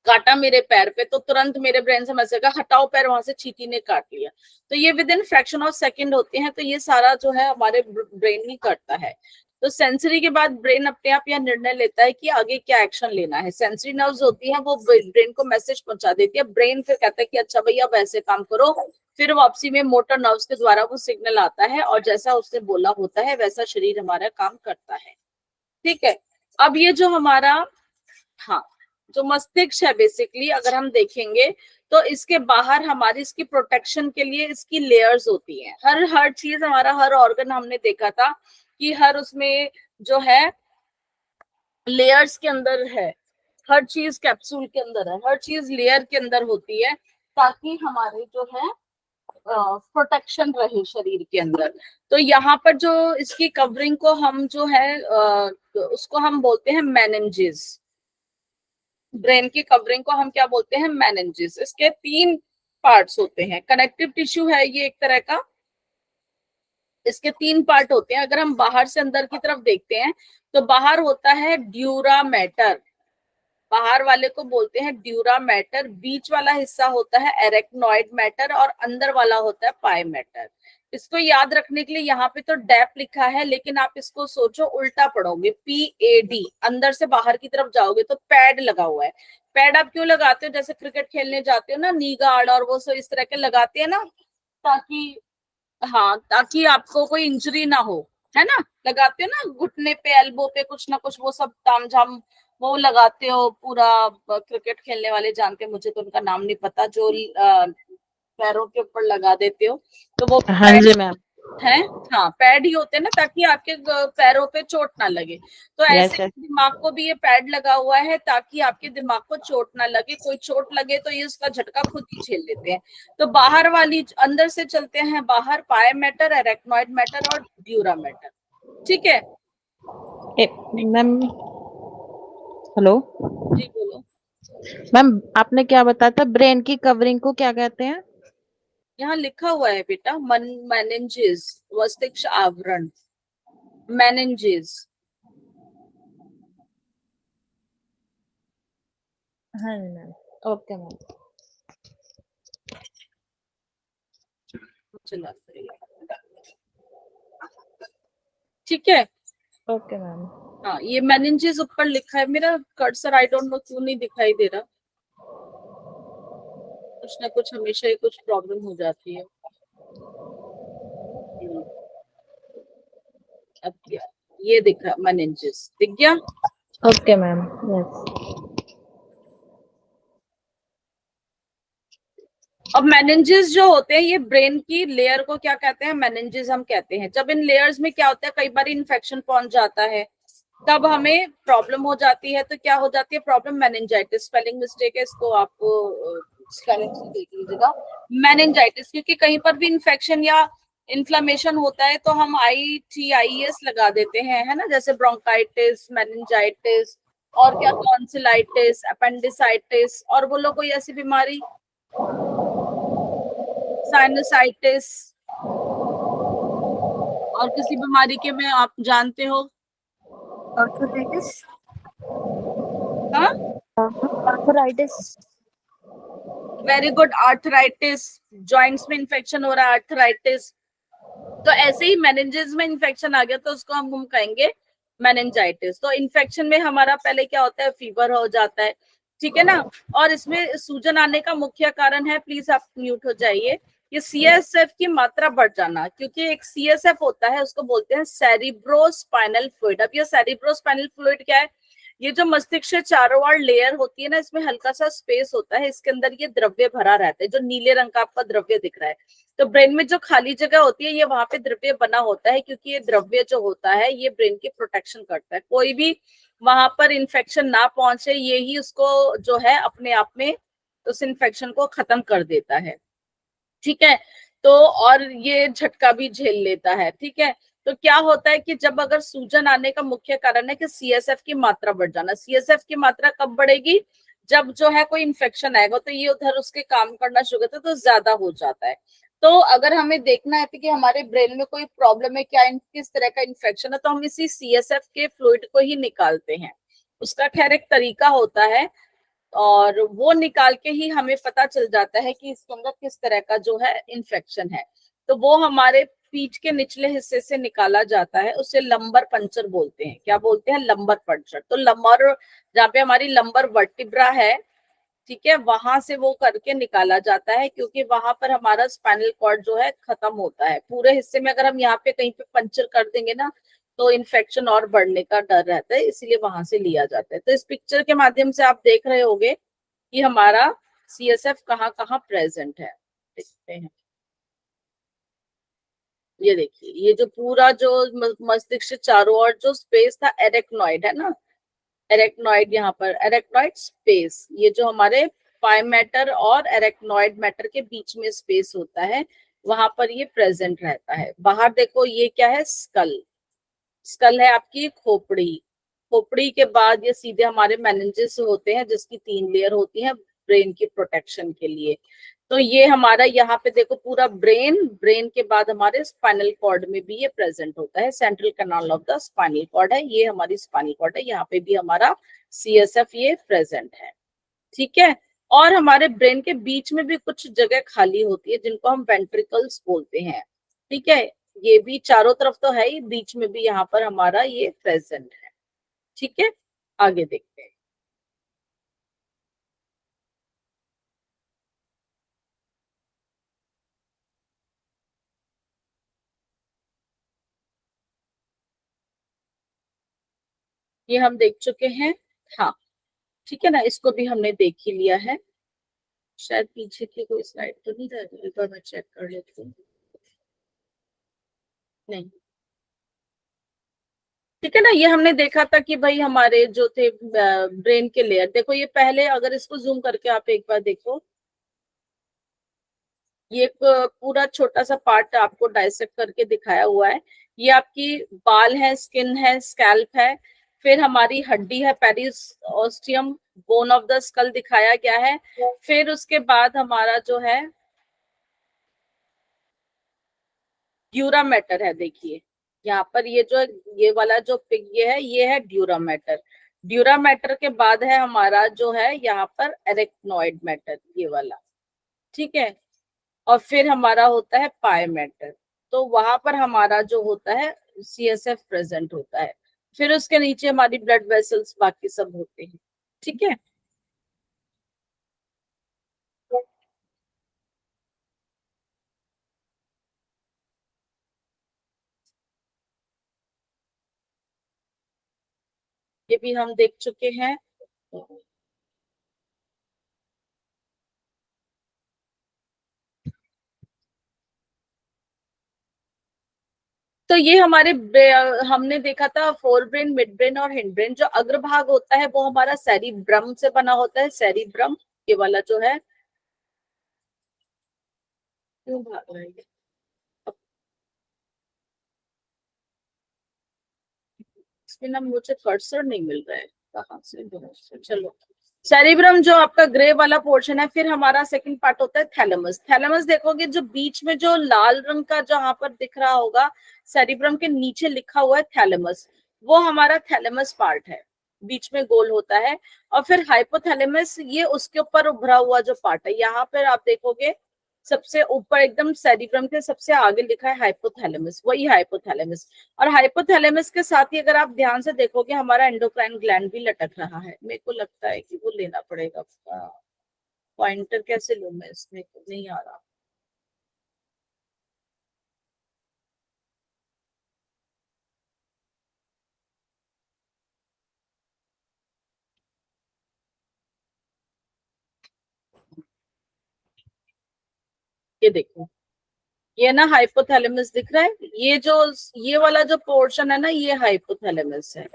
काटा मेरे पैर पे, तो तुरंत मेरे ब्रेन से मैसेज आएगा हटाओ पैर, वहां से चींटी ने काट लिया। तो ये with in fraction of second होते हैं। तो ये सारा जो है हमारे ब्रेन ही करता है। तो सेंसरी के बाद ब्रेन अपने आप यह निर्णय लेता है कि आगे क्या एक्शन लेना है। सेंसरी नर्व्स होती है, वो ब्रेन को मैसेज पहुंचा देती है, ब्रेन फिर कहता है कि अच्छा भैया वैसे काम करो, फिर वापसी में मोटर नर्व्स के द्वारा वो सिग्नल आता है, और जैसा उसने बोला होता है वैसा शरीर हमारा काम करता है। ठीक है, अब ये जो हमारा हाँ जो मस्तिष्क है बेसिकली अगर हम देखेंगे तो इसके बाहर हमारी इसकी प्रोटेक्शन के लिए इसकी लेयर्स होती हैं। हर चीज हमारा, हर ऑर्गन हमने देखा था कि हर उसमें जो है लेयर्स के अंदर है, हर चीज कैप्सूल के अंदर है, हर चीज लेयर के अंदर होती है, ताकि हमारे जो है प्रोटेक्शन रहे शरीर के अंदर। तो यहाँ पर जो इसकी कवरिंग को हम जो है उसको हम बोलते हैं मेनिंजेस। ब्रेन की कवरिंग को हम क्या बोलते हैं, मेनिंजेस। इसके 3 पार्ट्स होते हैं। कनेक्टिव टिश्यू है ये एक तरह का, इसके 3 पार्ट होते हैं। अगर हम बाहर से अंदर की तरफ देखते हैं तो बाहर होता है ड्यूरा मैटर, बाहर वाले को बोलते हैं ड्यूरा मैटर, बीच वाला हिस्सा होता है एरेक्नॉइड मैटर, और अंदर वाला होता है पाई मैटर। इसको याद रखने के लिए यहाँ पे तो डैप लिखा है, लेकिन आप इसको सोचो उल्टा पढ़ोगे, PAD, अंदर से बाहर की तरफ जाओगे तो पैड लगा हुआ है। पैड आप क्यों लगाते हो, जैसे क्रिकेट खेलने जाते हो ना, नी गार्ड और वो सब इस तरह के लगाते हैं ना, ताकि ताकि आपको कोई इंजरी ना हो, है ना, लगाते हो ना घुटने पे, एल्बो पे, कुछ ना कुछ वो सब तामझाम वो लगाते हो। पूरा क्रिकेट खेलने वाले जानते हैं, मुझे तो उनका नाम नहीं पता, जो पैरों के ऊपर लगा देते हो, तो वो हाँ जी मैम है, हाँ पैड ही होते हैं ना, ताकि आपके पैरों पे चोट ना लगे। तो ऐसे yes. दिमाग को भी ये पैड लगा हुआ है ताकि आपके दिमाग को चोट ना लगे, कोई चोट लगे तो ये उसका झटका खुद ही झेल लेते हैं। तो बाहर वाली, अंदर से चलते हैं बाहर, पाई मैटर, एरेक्नॉइड मैटर और ड्यूरा मैटर। ठीक है मैम, हेलो जी बोलो मैम, आपने क्या बताया था, ब्रेन की कवरिंग को क्या कहते हैं? यहाँ लिखा हुआ है बेटा, मेनिंजेस, मस्तिष्क आवरण, मेनिंजेस। हाँ मैम, ओके मैम। चला, ठीक है। Okay ma'am. हाँ, ये मेनिंजेस ऊपर लिखा है, मेरा कर्सर आई डोंट नो क्यों नहीं दिखाई दे रहा, कुछ ना कुछ हमेशा ही कुछ प्रॉब्लम हो जाती है। अब क्या, ये दिख रहा मेनिंजेस, दिख गया? Okay ma'am, yes. अब मेनिंजेस जो होते हैं, ये ब्रेन की लेयर को क्या कहते हैं, मेनिंजेस हम कहते हैं। जब इन लेयर्स में क्या होता है, कई बार इन्फेक्शन पहुंच जाता है, तब हमें प्रॉब्लम हो जाती है। तो क्या हो जाती है प्रॉब्लम, मेनिंजाइटिस। स्पेलिंग मिस्टेक है, इसको आपको स्पेलिंग से देख लीजिएगा, मेनिंजाइटिस। क्योंकि कहीं पर भी इन्फेक्शन या इन्फ्लेमेशन होता है तो हम ITIS लगा देते हैं, है ना, जैसे ब्रोंकाइटिस, मेनिंजाइटिस, और क्या, टॉन्सिलाइटिस, अपेंडिसाइटिस, और बोलो कोई ऐसी बीमारी, साइनसाइटिस, और किसी बीमारी के में आप जानते हो? आर्थराइटिस। हाँ, arthritis. Very good, arthritis. Joints में इंफेक्शन हो रहा है, आर्थराइटिस। तो ऐसे ही मेनिंजेस में इंफेक्शन आ गया तो उसको हम कहेंगे मेनिंजाइटिस। तो इन्फेक्शन में हमारा पहले क्या होता है, फीवर हो जाता है, ठीक है ना। और इसमें सूजन आने का मुख्य कारण है, प्लीज आप म्यूट हो जाइए, ये CSF की मात्रा बढ़ जाना। क्योंकि एक CSF होता है, उसको बोलते हैं सेरिब्रोस्पाइनल फ्लूइड। अब ये सेरिब्रोस्पाइनल फ्लूइड क्या है, ये जो मस्तिष्क से चारों ओर लेयर होती है ना, इसमें हल्का सा स्पेस होता है, इसके अंदर ये द्रव्य भरा रहता है, जो नीले रंग का आपका द्रव्य दिख रहा है। तो ब्रेन में जो खाली जगह होती है, ये वहां पे द्रव्य बना होता है, क्योंकि ये द्रव्य जो होता है ये ब्रेन की प्रोटेक्शन करता है, कोई भी वहां पर इंफेक्शन ना पहुंचे, ये ही उसको जो है अपने आप में उस इंफेक्शन को खत्म कर देता है, ठीक है। तो और ये झटका भी झेल लेता है, ठीक है। तो क्या होता है कि जब अगर सूजन आने का मुख्य कारण है कि CSF की मात्रा बढ़ जाना। CSF की मात्रा कब बढ़ेगी, जब जो है कोई इन्फेक्शन आएगा तो ये उधर उसके काम करना शुरू करता है, तो ज्यादा हो जाता है। तो अगर हमें देखना है कि हमारे ब्रेन में कोई प्रॉब्लम है क्या, किस तरह का इन्फेक्शन है, तो हम इसी CSF के फ्लूइड को ही निकालते हैं। उसका खैर एक तरीका होता है, और वो निकाल के ही हमें पता चल जाता है कि इसके अंदर किस तरह का जो है इन्फेक्शन है। तो वो हमारे पीठ के निचले हिस्से से निकाला जाता है, उसे लंबर पंचर बोलते हैं। क्या बोलते हैं, लंबर पंचर। तो लंबर, जहाँ पे हमारी लंबर वर्टिब्रा है, ठीक है, वहां से वो करके निकाला जाता है, क्योंकि वहां पर हमारा स्पाइनल कॉर्ड जो है खत्म होता है। पूरे हिस्से में अगर हम यहाँ पे कहीं पे पंचर कर देंगे ना, तो इन्फेक्शन और बढ़ने का डर रहता है, इसलिए वहां से लिया जाता है। तो इस पिक्चर के माध्यम से आप देख रहे होंगे कि हमारा CSF कहाँ कहाँ प्रेजेंट है, देखते हैं। ये देखिए, ये जो पूरा जो मस्तिष्क से चारों ओर जो स्पेस था, एरेक्नॉइड है ना, एरेक्नॉइड, यहाँ पर एरेक्नॉइड स्पेस, ये जो हमारे पाई मैटर और एरेक्नॉइड मैटर के बीच में स्पेस होता है, वहां पर ये प्रेजेंट रहता है। बाहर देखो, ये क्या है, स्कल। स्कल है आपकी खोपड़ी। खोपड़ी के बाद ये सीधे हमारे मेनिंजेस होते हैं, जिसकी 3 लेयर होती है ब्रेन की प्रोटेक्शन के लिए। तो ये हमारा यहाँ पे देखो पूरा ब्रेन, ब्रेन के बाद हमारे स्पाइनल कॉर्ड में भी ये प्रेजेंट होता है। Central canal of the spinal cord है, ये हमारी स्पाइनल कॉर्ड है, यहाँ पे भी हमारा CSF ये प्रेजेंट है, ठीक है। और हमारे ब्रेन के बीच में भी कुछ जगह खाली होती है, जिनको हम वेंट्रिकल्स बोलते हैं, ठीक है। ये भी चारों तरफ तो है ही, बीच में भी यहाँ पर हमारा ये प्रेजेंट है, ठीक है। आगे देखते हैं। ये हम देख चुके हैं, हाँ, ठीक है ना, इसको भी हमने देख ही लिया है। शायद पीछे की कोई स्लाइड तो नहीं रह गई, एक बार मैं चेक कर लेती हूँ। नहीं, ठीक है ना। ये हमने देखा था कि भाई हमारे जो थे ब्रेन के लेयर, देखो ये पहले, अगर इसको जूम करके आप एक बार देखो, ये एक पूरा छोटा सा पार्ट आपको डाइसेक्ट करके दिखाया हुआ है। ये आपकी बाल है, स्किन है, स्कैल्प है, फिर हमारी हड्डी है, Paris ostium, bone of the skull दिखाया गया है। फिर उसके बाद हमारा जो है ड्यूरा मैटर है, देखिए यहाँ पर ये जो ये वाला जो पिग ये है ड्यूरा मैटर। ड्यूरा मैटर के बाद है हमारा जो है यहाँ पर एरेक्नोइड मैटर, ये वाला, ठीक है। और फिर हमारा होता है पाई मैटर, तो वहां पर हमारा जो होता है CSF प्रेजेंट होता है। फिर उसके नीचे हमारी ब्लड वेसल्स बाकी सब होते हैं, ठीक है। ये भी हम देख चुके हैं। तो ये हमारे हमने देखा था फोर ब्रेन, मिड ब्रेन और हिंड ब्रेन। जो अग्रभाग होता है वो हमारा सेरिब्रम से बना होता है, सेरिब्रम ये वाला जो है। क्यों भाग रहा है ये? इसमें ना मुझे कर्सर नहीं मिल रहा है, कहाँ से, चलो। सेरिब्रम जो आपका ग्रे वाला पोर्शन है। फिर हमारा सेकंड पार्ट होता है थैलेमस। थैलेमस देखोगे जो बीच में जो लाल रंग का जहां पर दिख रहा होगा, सेरिब्रम के नीचे लिखा हुआ है थैलेमस, वो हमारा थैलेमस पार्ट है, बीच में गोल होता है। और फिर हाइपोथैलेमस, ये उसके ऊपर उभरा हुआ जो पार्ट है। यहाँ पर आप देखोगे सबसे ऊपर एकदम सेरिब्रम के सबसे आगे लिखा है हाइपोथैलेमस, वही हाइपोथैलेमस। और हाइपोथैलेमस के साथ ही अगर आप ध्यान से देखोगे हमारा एंडोक्राइन ग्लैंड भी लटक रहा है। मेरे को लगता है कि वो लेना पड़ेगा। पॉइंटर कैसे लूं मैं, इसमें नहीं आ रहा। ये देखो, ये ना हाइपोथैलेमस दिख रहा है। ये जो ये वाला जो पोर्शन है ना, ये हाइपोथैलेमस है,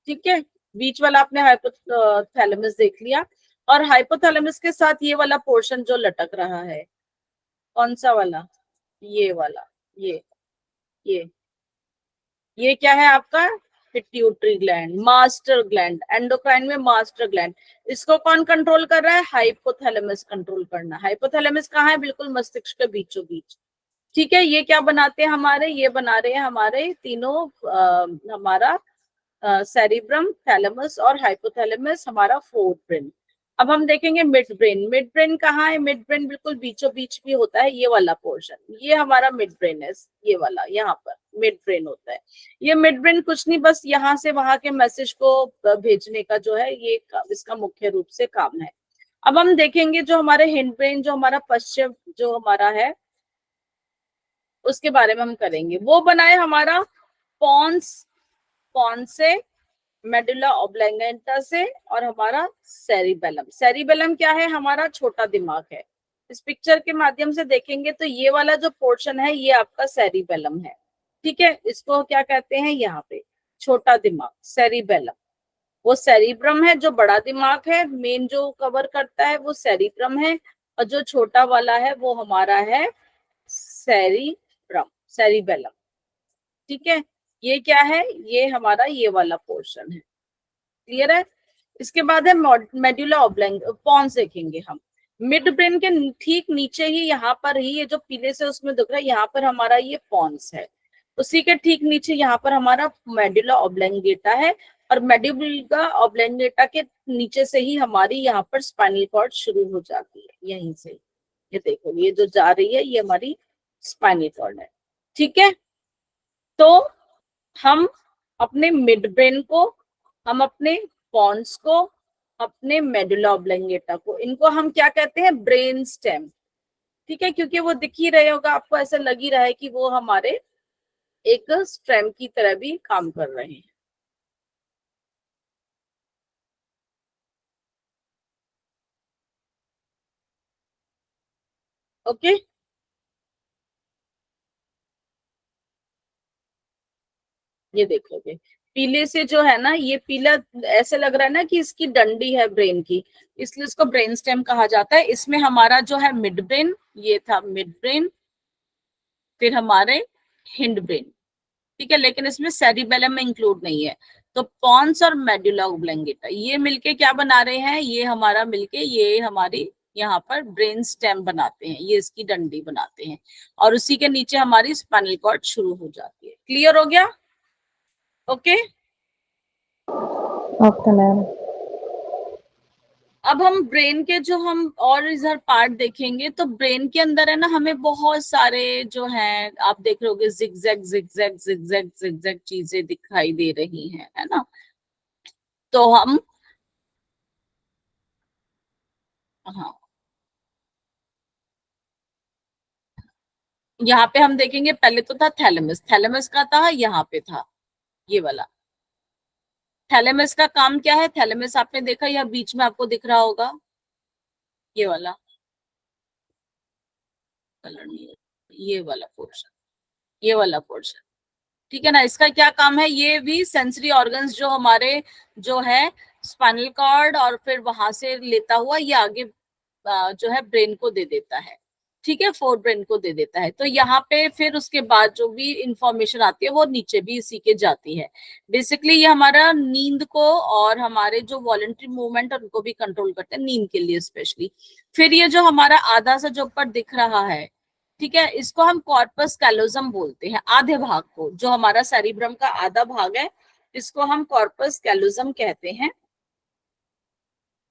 ठीक है। बीच वाला आपने हाइपोथैलेमस देख लिया। और हाइपोथैलेमस के साथ ये वाला पोर्शन जो लटक रहा है, कौन सा वाला, ये वाला, ये ये क्या है आपका, pituitary gland, master gland, endocrine में मास्टर ग्लैंड। इसको कौन कंट्रोल कर रहा है, हाइपोथैलेमस कंट्रोल करना। हाइपोथैलेमस कहाँ है, बिल्कुल मस्तिष्क के बीचों बीच, ठीक है। ये क्या बनाते हैं हमारे, ये बना रहे हैं हमारे तीनों हमारा सेरिब्रम, थैलेमस और हाइपोथैलेमस, हमारा फोर्थ ब्रेन। अब हम देखेंगे मिड ब्रेन। मिड ब्रेन कहाँ है, मिड ब्रेन बिल्कुल बीचों बीच भी होता है, ये वाला पोर्शन, ये हमारा मिड ब्रेन है। ये वाला यहाँ पर मिड ब्रेन होता है। ये मिड ब्रेन कुछ नहीं, बस यहाँ से वहां के मैसेज को भेजने का जो है ये इसका मुख्य रूप से काम है। अब हम देखेंगे जो हमारे हिंड ब्रेन, जो हमारा पश्चिम जो हमारा है, उसके बारे में हम करेंगे। वो बनाए हमारा पॉन्स, पॉन्स से, मेडुला ऑब्लंगेटा से, और हमारा सेरिबेलम। सेरिबेलम क्या है, हमारा छोटा दिमाग है। इस पिक्चर के माध्यम से देखेंगे तो ये वाला जो पोर्शन है ये आपका सेरिबेलम है, ठीक है। इसको क्या कहते हैं, यहाँ पे छोटा दिमाग, सेरिबेलम। वो सेरिब्रम है जो बड़ा दिमाग है, मेन जो कवर करता है वो सेरिब्रम है। और जो छोटा वाला है वो हमारा है सेरिब्रम, सेरिबेलम, ठीक है। ये क्या है, ये हमारा ये वाला पोर्शन है, क्लियर है। इसके बाद है मेडुला पॉन्स देखेंगे हम। मिड ब्रेन के ठीक नीचे ही, यहाँ पर ही, ये जो पीले से उसमें दिख रहा है, यहाँ पर हमारा ये पॉन्स है। उसी के ठीक नीचे यहाँ पर हमारा मेडुला ऑब्लंगेटा है। और मेडुला ऑब्लंगेटा के नीचे से ही हमारी यहाँ पर स्पाइनल कॉर्ड शुरू हो जाती है, यहीं से। ये देखो, ये जो जा रही है ये हमारी स्पाइनल कॉर्ड है, ठीक है। तो हम अपने मिड ब्रेन को, हम अपने पॉन्स को, अपने मेडुला ऑब्लंगेटा को, इनको हम क्या कहते हैं, ब्रेन स्टेम, ठीक है। क्योंकि वो दिख ही रहे होगा आपको, ऐसा लग ही रहा है कि वो हमारे एक स्टेम की तरह भी काम कर रहे हैं। ओके, ये देखोगे पीले से जो है ना, ये पीला ऐसे लग रहा है ना कि इसकी डंडी है ब्रेन की, इसलिए इसको ब्रेन स्टेम कहा जाता है। इसमें हमारा जो है मिड ब्रेन, ये था मिड ब्रेन, फिर हमारे हिंड ब्रेन, ठीक है। लेकिन इसमें सेरिबेलम में इंक्लूड नहीं है। तो पॉन्स और मेडुला ऑब्लंगेटा ये मिलके क्या बना रहे हैं, ये हमारा मिलके ये हमारी यहाँ पर ब्रेन स्टेम बनाते हैं, ये इसकी डंडी बनाते हैं, और उसी के नीचे हमारी स्पाइनल कॉर्ड शुरू हो जाती है। क्लियर हो गया? ओके। Okay ma'am. अब हम ब्रेन के जो हम और इधर पार्ट देखेंगे, तो ब्रेन के अंदर है ना हमें बहुत सारे जो हैं, आप देख रहे होगे जिगजैग जिगजैग जिगजैग जिगजैग चीजें दिखाई दे रही हैं, है ना। तो हम हाँ, यहाँ पे हम देखेंगे, पहले तो था थैलेमस, थैलेमस का था यहाँ पे था ये वाला। थैलेमस का काम क्या है? थैलेमस आपने देखा, या बीच में आपको दिख रहा होगा ये वाला कलर, नहीं है, ये वाला पोर्शन, ये वाला पोर्शन, ठीक है ना। इसका क्या काम है? ये भी सेंसरी ऑर्गन्स जो हमारे जो है स्पाइनल कॉर्ड और फिर वहां से लेता हुआ ये आगे जो है ब्रेन को दे देता है, ठीक है, फोर ब्रेन को दे देता है। तो यहाँ पे फिर उसके बाद जो भी इंफॉर्मेशन आती है वो नीचे भी इसी के जाती है। बेसिकली ये हमारा नींद को और हमारे जो वॉलंटरी मूवमेंट है उनको भी कंट्रोल करते हैं, नींद के लिए स्पेशली। फिर ये जो हमारा आधा सा जो ऊपर दिख रहा है, ठीक है, इसको हम कॉर्पस कैलोजम बोलते हैं, आधे भाग को, जो हमारा सेरिब्रम का आधा भाग है इसको हम कॉर्पस कैलोजम कहते हैं,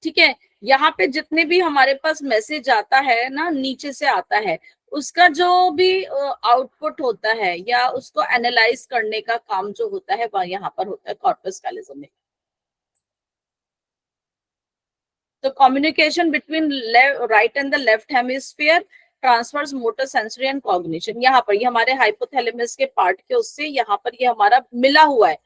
ठीक है। यहाँ पे जितने भी हमारे पास मैसेज आता है ना, नीचे से आता है, उसका जो भी आउटपुट होता है या उसको एनालाइज करने का काम जो होता है वह यहाँ पर होता है कॉर्पस कैलोजम में। तो communication between right and the left hemisphere transfers motor sensory and cognition. यहाँ पर ये हमारे हाइपोथैलेमस के पार्ट के उससे यहाँ पर ये हमारा मिला हुआ है।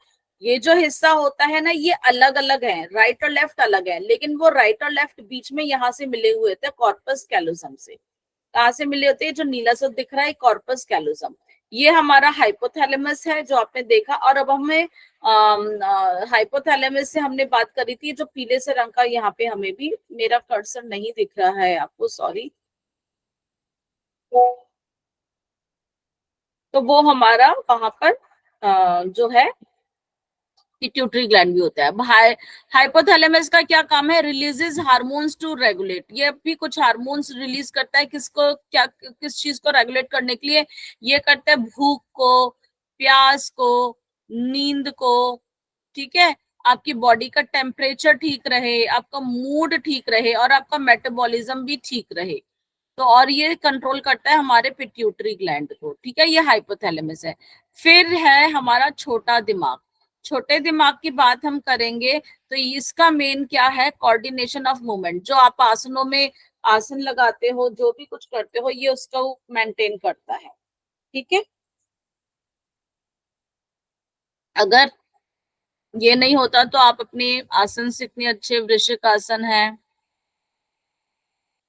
ये जो हिस्सा होता है ना ये अलग अलग है, राइट और लेफ्ट अलग है, लेकिन वो राइट और लेफ्ट बीच में यहाँ से मिले हुए थे कॉर्पस कैलोजम से। कहाँ से मिले होते हैं? जो नीला सा दिख रहा है कॉर्पस कैलोजम, ये हमारा हाइपोथैलेमस है जो आपने देखा। और अब हमें हाइपोथैलेमस से हमने बात करी थी, जो पीले से रंग का यहाँ पे हमें भी, मेरा कर्सर नहीं दिख रहा है आपको, सॉरी, तो वो हमारा वहां पर जो है पिट्यूटरी ग्लैंड भी होता है। हाइपोथैलेमस का क्या काम है? रिलीजेस हार्मोन्स टू रेगुलेट, ये भी कुछ हार्मोन्स रिलीज करता है, किसको, क्या, किस चीज को रेगुलेट करने के लिए? ये करता है भूख को, प्यास को, नींद को, ठीक है, आपकी बॉडी का टेम्परेचर ठीक रहे, आपका मूड ठीक रहे और आपका मेटाबॉलिज्म भी ठीक रहे। तो और ये कंट्रोल करता है हमारे पिट्यूटरी ग्लैंड को, ठीक है, ये हाइपोथैलेमस है। फिर है हमारा छोटा दिमाग। छोटे दिमाग की बात हम करेंगे तो इसका मेन क्या है? Coordination of movement. जो आप आसनों में आसन लगाते हो, जो भी कुछ करते हो, ये उसका मेंटेन करता है, ठीक है। अगर ये नहीं होता तो आप अपने आसन से इतने अच्छे, वृश्चिक आसन है,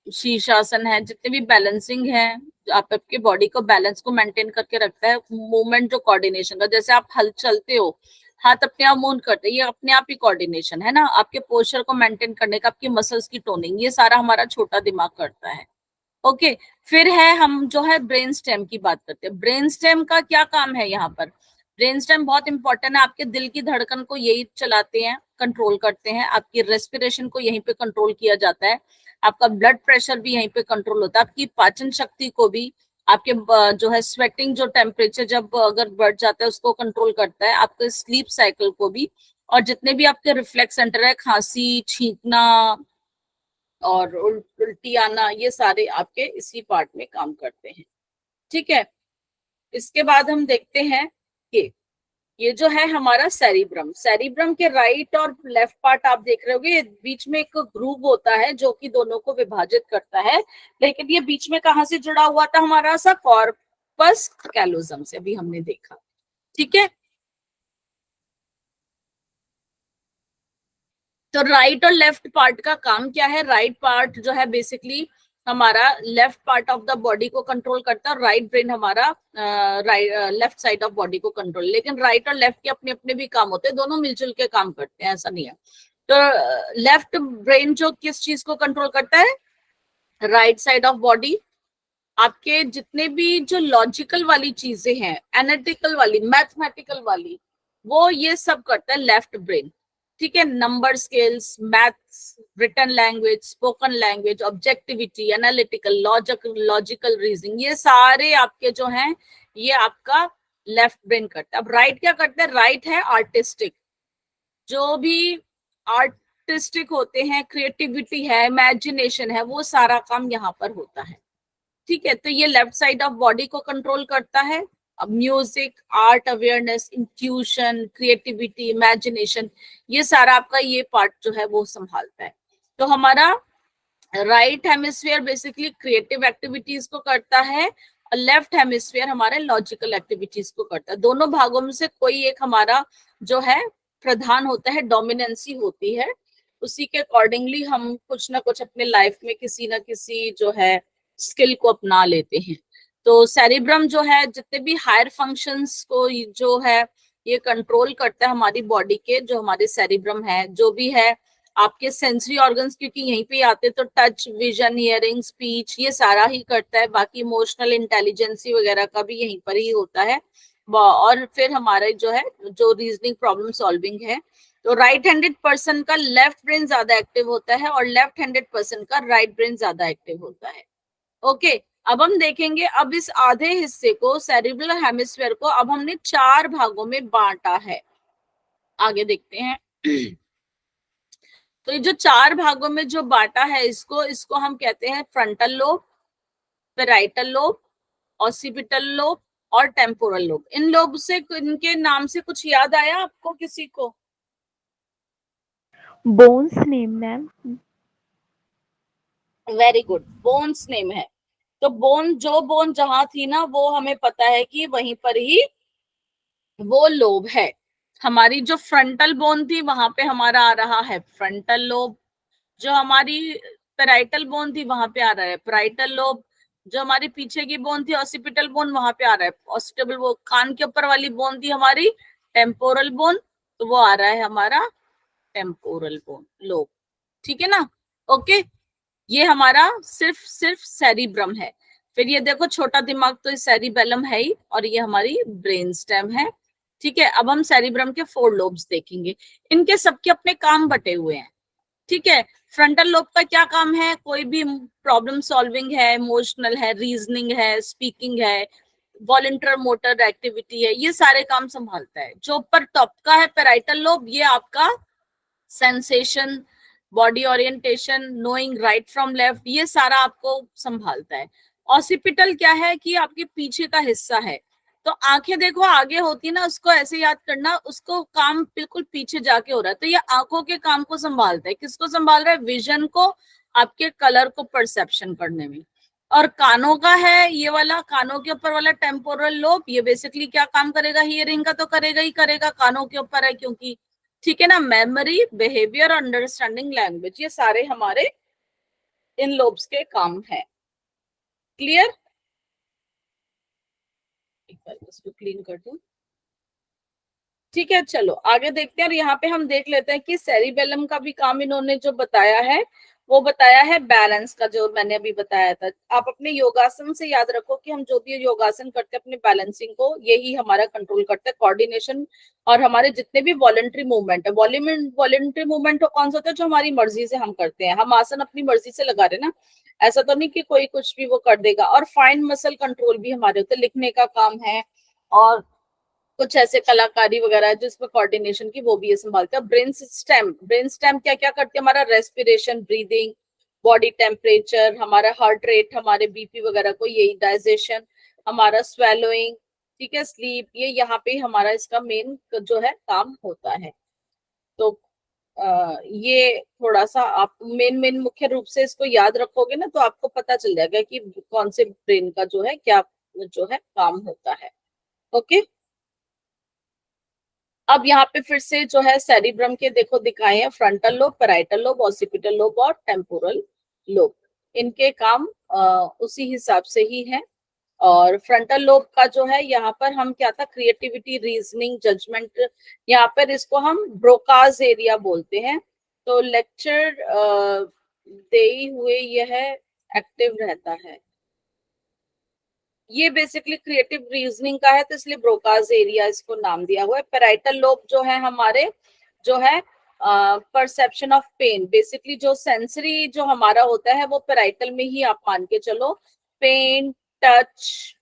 शीर्षासन है, जितने भी बैलेंसिंग है, आप आपके बॉडी को बैलेंस को मेंटेन करके रखता है। मूवमेंट जो कोऑर्डिनेशन का, जैसे आप हल चलते हो, हाथ अपने आप मूव करते हैं, ये अपने आप ही कोऑर्डिनेशन है ना। आपके पोस्चर को मेंटेन करने का, आपकी मसल्स की टोनिंग, ये सारा हमारा छोटा दिमाग करता है। ओके, फिर है हम जो है ब्रेन स्टेम की बात करते हैं। ब्रेन स्टेम का क्या काम है? यहाँ पर ब्रेन स्टेम बहुत इंपॉर्टेंट है, आपके दिल की धड़कन को यही चलाते हैं, कंट्रोल करते हैं, आपकी रेस्पिरेशन को यहीं पे कंट्रोल किया जाता है, आपका ब्लड प्रेशर भी यहीं पे कंट्रोल होता है, आपकी पाचन शक्ति को भी, आपके जो है स्वेटिंग, जो टेम्परेचर जब अगर बढ़ जाता है उसको कंट्रोल करता है, आपके स्लीप साइकिल को भी, और जितने भी आपके रिफ्लेक्स सेंटर है, खांसी, छींकना और उल्टी आना, ये सारे आपके इसी पार्ट में काम करते हैं, ठीक है। इसके बाद हम देखते हैं कि ये जो है हमारा सेरिब्रम, सेरिब्रम के राइट और लेफ्ट पार्ट आप देख रहे होगे, बीच में एक ग्रूव होता है जो कि दोनों को विभाजित करता है, लेकिन ये बीच में कहां से जुड़ा हुआ था? हमारा सा कॉर्पस कैलोजम से, अभी हमने देखा, ठीक है। तो राइट और लेफ्ट पार्ट का काम क्या है? राइट पार्ट जो है बेसिकली हमारा left part of the body को कंट्रोल करता है, और राइट ब्रेन हमारा लेफ्ट साइड ऑफ बॉडी को कंट्रोल। लेकिन राइट और लेफ्ट के अपने अपने भी काम होते हैं, दोनों मिलजुल के काम करते हैं, ऐसा नहीं है। तो लेफ्ट ब्रेन जो किस चीज को कंट्रोल करता है? राइट साइड ऑफ बॉडी, आपके जितने भी जो लॉजिकल वाली चीजें हैं, एनालिटिकल वाली, मैथमेटिकल वाली, वो ये सब करता है लेफ्ट ब्रेन, ठीक है, number skills, maths, written language, spoken language, objectivity, analytical, logical reasoning, ये सारे आपके जो हैं ये आपका लेफ्ट ब्रेन करता है। अब राइट क्या करता है? राइट है आर्टिस्टिक, जो भी आर्टिस्टिक होते हैं, क्रिएटिविटी है, इमेजिनेशन है, वो सारा काम यहाँ पर होता है। ठीक है, तो ये लेफ्ट साइड ऑफ बॉडी को कंट्रोल करता है। अब music, art, awareness, intuition, creativity, imagination, ये सारा आपका ये पार्ट जो है वो संभालता है। तो हमारा right hemisphere basically creative activities को करता है और लेफ्ट हेमिस्फीयर हमारे लॉजिकल एक्टिविटीज को करता है। दोनों भागों में से कोई एक हमारा जो है प्रधान होता है, डोमिनेंसी होती है, उसी के अकॉर्डिंगली हम कुछ ना कुछ अपने लाइफ में किसी ना किसी जो है स्किल को अपना लेते हैं। तो सेरिब्रम जो है जितने भी हायर फंक्शंस को जो है ये कंट्रोल करता है हमारी बॉडी के, जो हमारे सेरिब्रम है, जो भी है आपके सेंसरी ऑर्गन्स, क्योंकि यहीं पे आते तो टच, विजन, हियरिंग, स्पीच, ये सारा ही करता है। बाकी इमोशनल इंटेलिजेंसी वगैरह का भी यहीं पर ही होता है। और फिर हमारे जो है जो रीजनिंग, प्रॉब्लम सॉल्विंग है, तो राइट हैंडेड पर्सन का लेफ्ट ब्रेन ज्यादा एक्टिव होता है और लेफ्ट हैंडेड पर्सन का राइट ब्रेन ज्यादा एक्टिव होता है। ओके, अब हम देखेंगे, अब इस आधे हिस्से को, सेरिब्रल हेमिस्फीयर को, अब हमने 4 भागों में बांटा है। आगे देखते हैं। तो ये जो 4 भागों में जो बांटा है इसको हम कहते हैं frontal lobe, parietal lobe, occipital lobe और टेम्पोरल लोब। इन लोब से, इनके नाम से कुछ याद आया आपको किसी को? Bones name ma'am. Very good, bones name है। तो बोन जहां थी ना, वो हमें पता है कि वहीं पर ही वो लोब है। हमारी जो फ्रंटल बोन थी वहां पे हमारा आ रहा है फ्रंटल लोब, जो हमारी पैराइटल बोन थी वहां पे आ रहा है पैराइटल लोब, जो हमारी पीछे की बोन थी ऑसिपिटल बोन, वहां पे आ रहा है ऑसिपिटल। वो कान के ऊपर वाली बोन थी हमारी टेम्पोरल बोन, तो वो आ रहा है हमारा टेम्पोरल बोन लोब। ठीक है ना? ओके, ये हमारा सिर्फ सेरिब्रम है। फिर ये देखो छोटा दिमाग तो सेरिबेलम है ही, और ये हमारी ब्रेन स्टेम है। ठीक है, अब हम सेरिब्रम के 4 लोब्स देखेंगे। इनके सबके अपने काम बटे हुए हैं। ठीक है, फ्रंटल लोब का क्या काम है? कोई भी प्रॉब्लम सॉल्विंग है, इमोशनल है, रीजनिंग है, स्पीकिंग है, वॉलंटियर मोटर एक्टिविटी है, ये सारे काम संभालता है। जो ऊपर टॉप का है पैराइटल लोब, ये आपका sensation, body orientation, knowing right from left, ये सारा आपको संभालता है। ऑसिपिटल क्या है कि आपके पीछे का हिस्सा है। तो आंखें देखो आगे होती ना, उसको ऐसे याद करना, उसको काम बिल्कुल पीछे जाके हो रहा है। तो ये आंखों के काम को संभालता है। किसको संभाल रहा है? विजन को, आपके कलर को परसेप्शन करने में। और कानों का है ये वाला, कानों के ऊपर वाला टेम्पोरल लोब, ये बेसिकली क्या काम करेगा? हियरिंग का तो करेगा ही करेगा, कानों के ऊपर है क्योंकि। ठीक है ना? मेमोरी, बिहेवियर, अंडरस्टैंडिंग लैंग्वेज, ये सारे हमारे इन लोब्स के काम है। क्लियर? एक बार इसको क्लीन कर दूं। ठीक है, चलो आगे देखते हैं। और यहाँ पे हम देख लेते हैं कि सेरिबेलम का भी काम इन्होंने जो बताया है वो बताया है बैलेंस का, जो मैंने अभी बताया था। आप अपने योगासन से याद रखो कि हम जो भी योगासन करते हैं अपने बैलेंसिंग को, यही हमारा कंट्रोल करता है, कोऑर्डिनेशन। और हमारे जितने भी वॉलंटरी मूवमेंट है, वॉलंटरी मूवमेंट कौन सा होता है? जो हमारी मर्जी से हम करते हैं। हम आसन अपनी मर्जी से लगा रहे ना, ऐसा तो नहीं कि कोई कुछ भी वो कर देगा। और फाइन मसल कंट्रोल भी हमारे होते हैं, लिखने का काम है और कुछ ऐसे कलाकारी वगैरह जिसमें कोऑर्डिनेशन की, वो भी ये संभालते हैं। ब्रेन स्टेम क्या क्या करते हैं? हमारा रेस्पिरेशन, ब्रीदिंग, बॉडी टेम्परेचर, हमारा हार्ट रेट, हमारे बीपी वगैरह को, यही डाइजेशन, हमारा स्वेलोइंग, ठीक है, स्लीप, ये यहाँ पे हमारा इसका मेन जो है काम होता है। तो ये थोड़ा सा आप मेन मुख्य रूप से इसको याद रखोगे ना, तो आपको पता चल जाएगा कि कौन से ब्रेन का जो है क्या जो है काम होता है। ओके, अब यहाँ पे फिर से जो है सेरिब्रम के देखो दिखाए हैं frontal lobe, parietal lobe, occipital lobe और टेम्पोरल लोब। इनके काम उसी हिसाब से ही है। और फ्रंटल लोब का जो है यहाँ पर हम क्या था, क्रिएटिविटी, रीजनिंग, जजमेंट, यहाँ पर इसको हम ब्रोकाज एरिया बोलते हैं। तो लेक्चर दे हुए यह एक्टिव रहता है। ये बेसिकली क्रिएटिव रीजनिंग का है, तो इसलिए ब्रोकाज एरिया इसको नाम दिया हुआ है। पैराइटल लोब जो है हमारे, जो है परसेप्शन ऑफ पेन, बेसिकली जो सेंसरी जो हमारा होता है वो पेराइटल में ही आप मान के चलो, पेन, टच,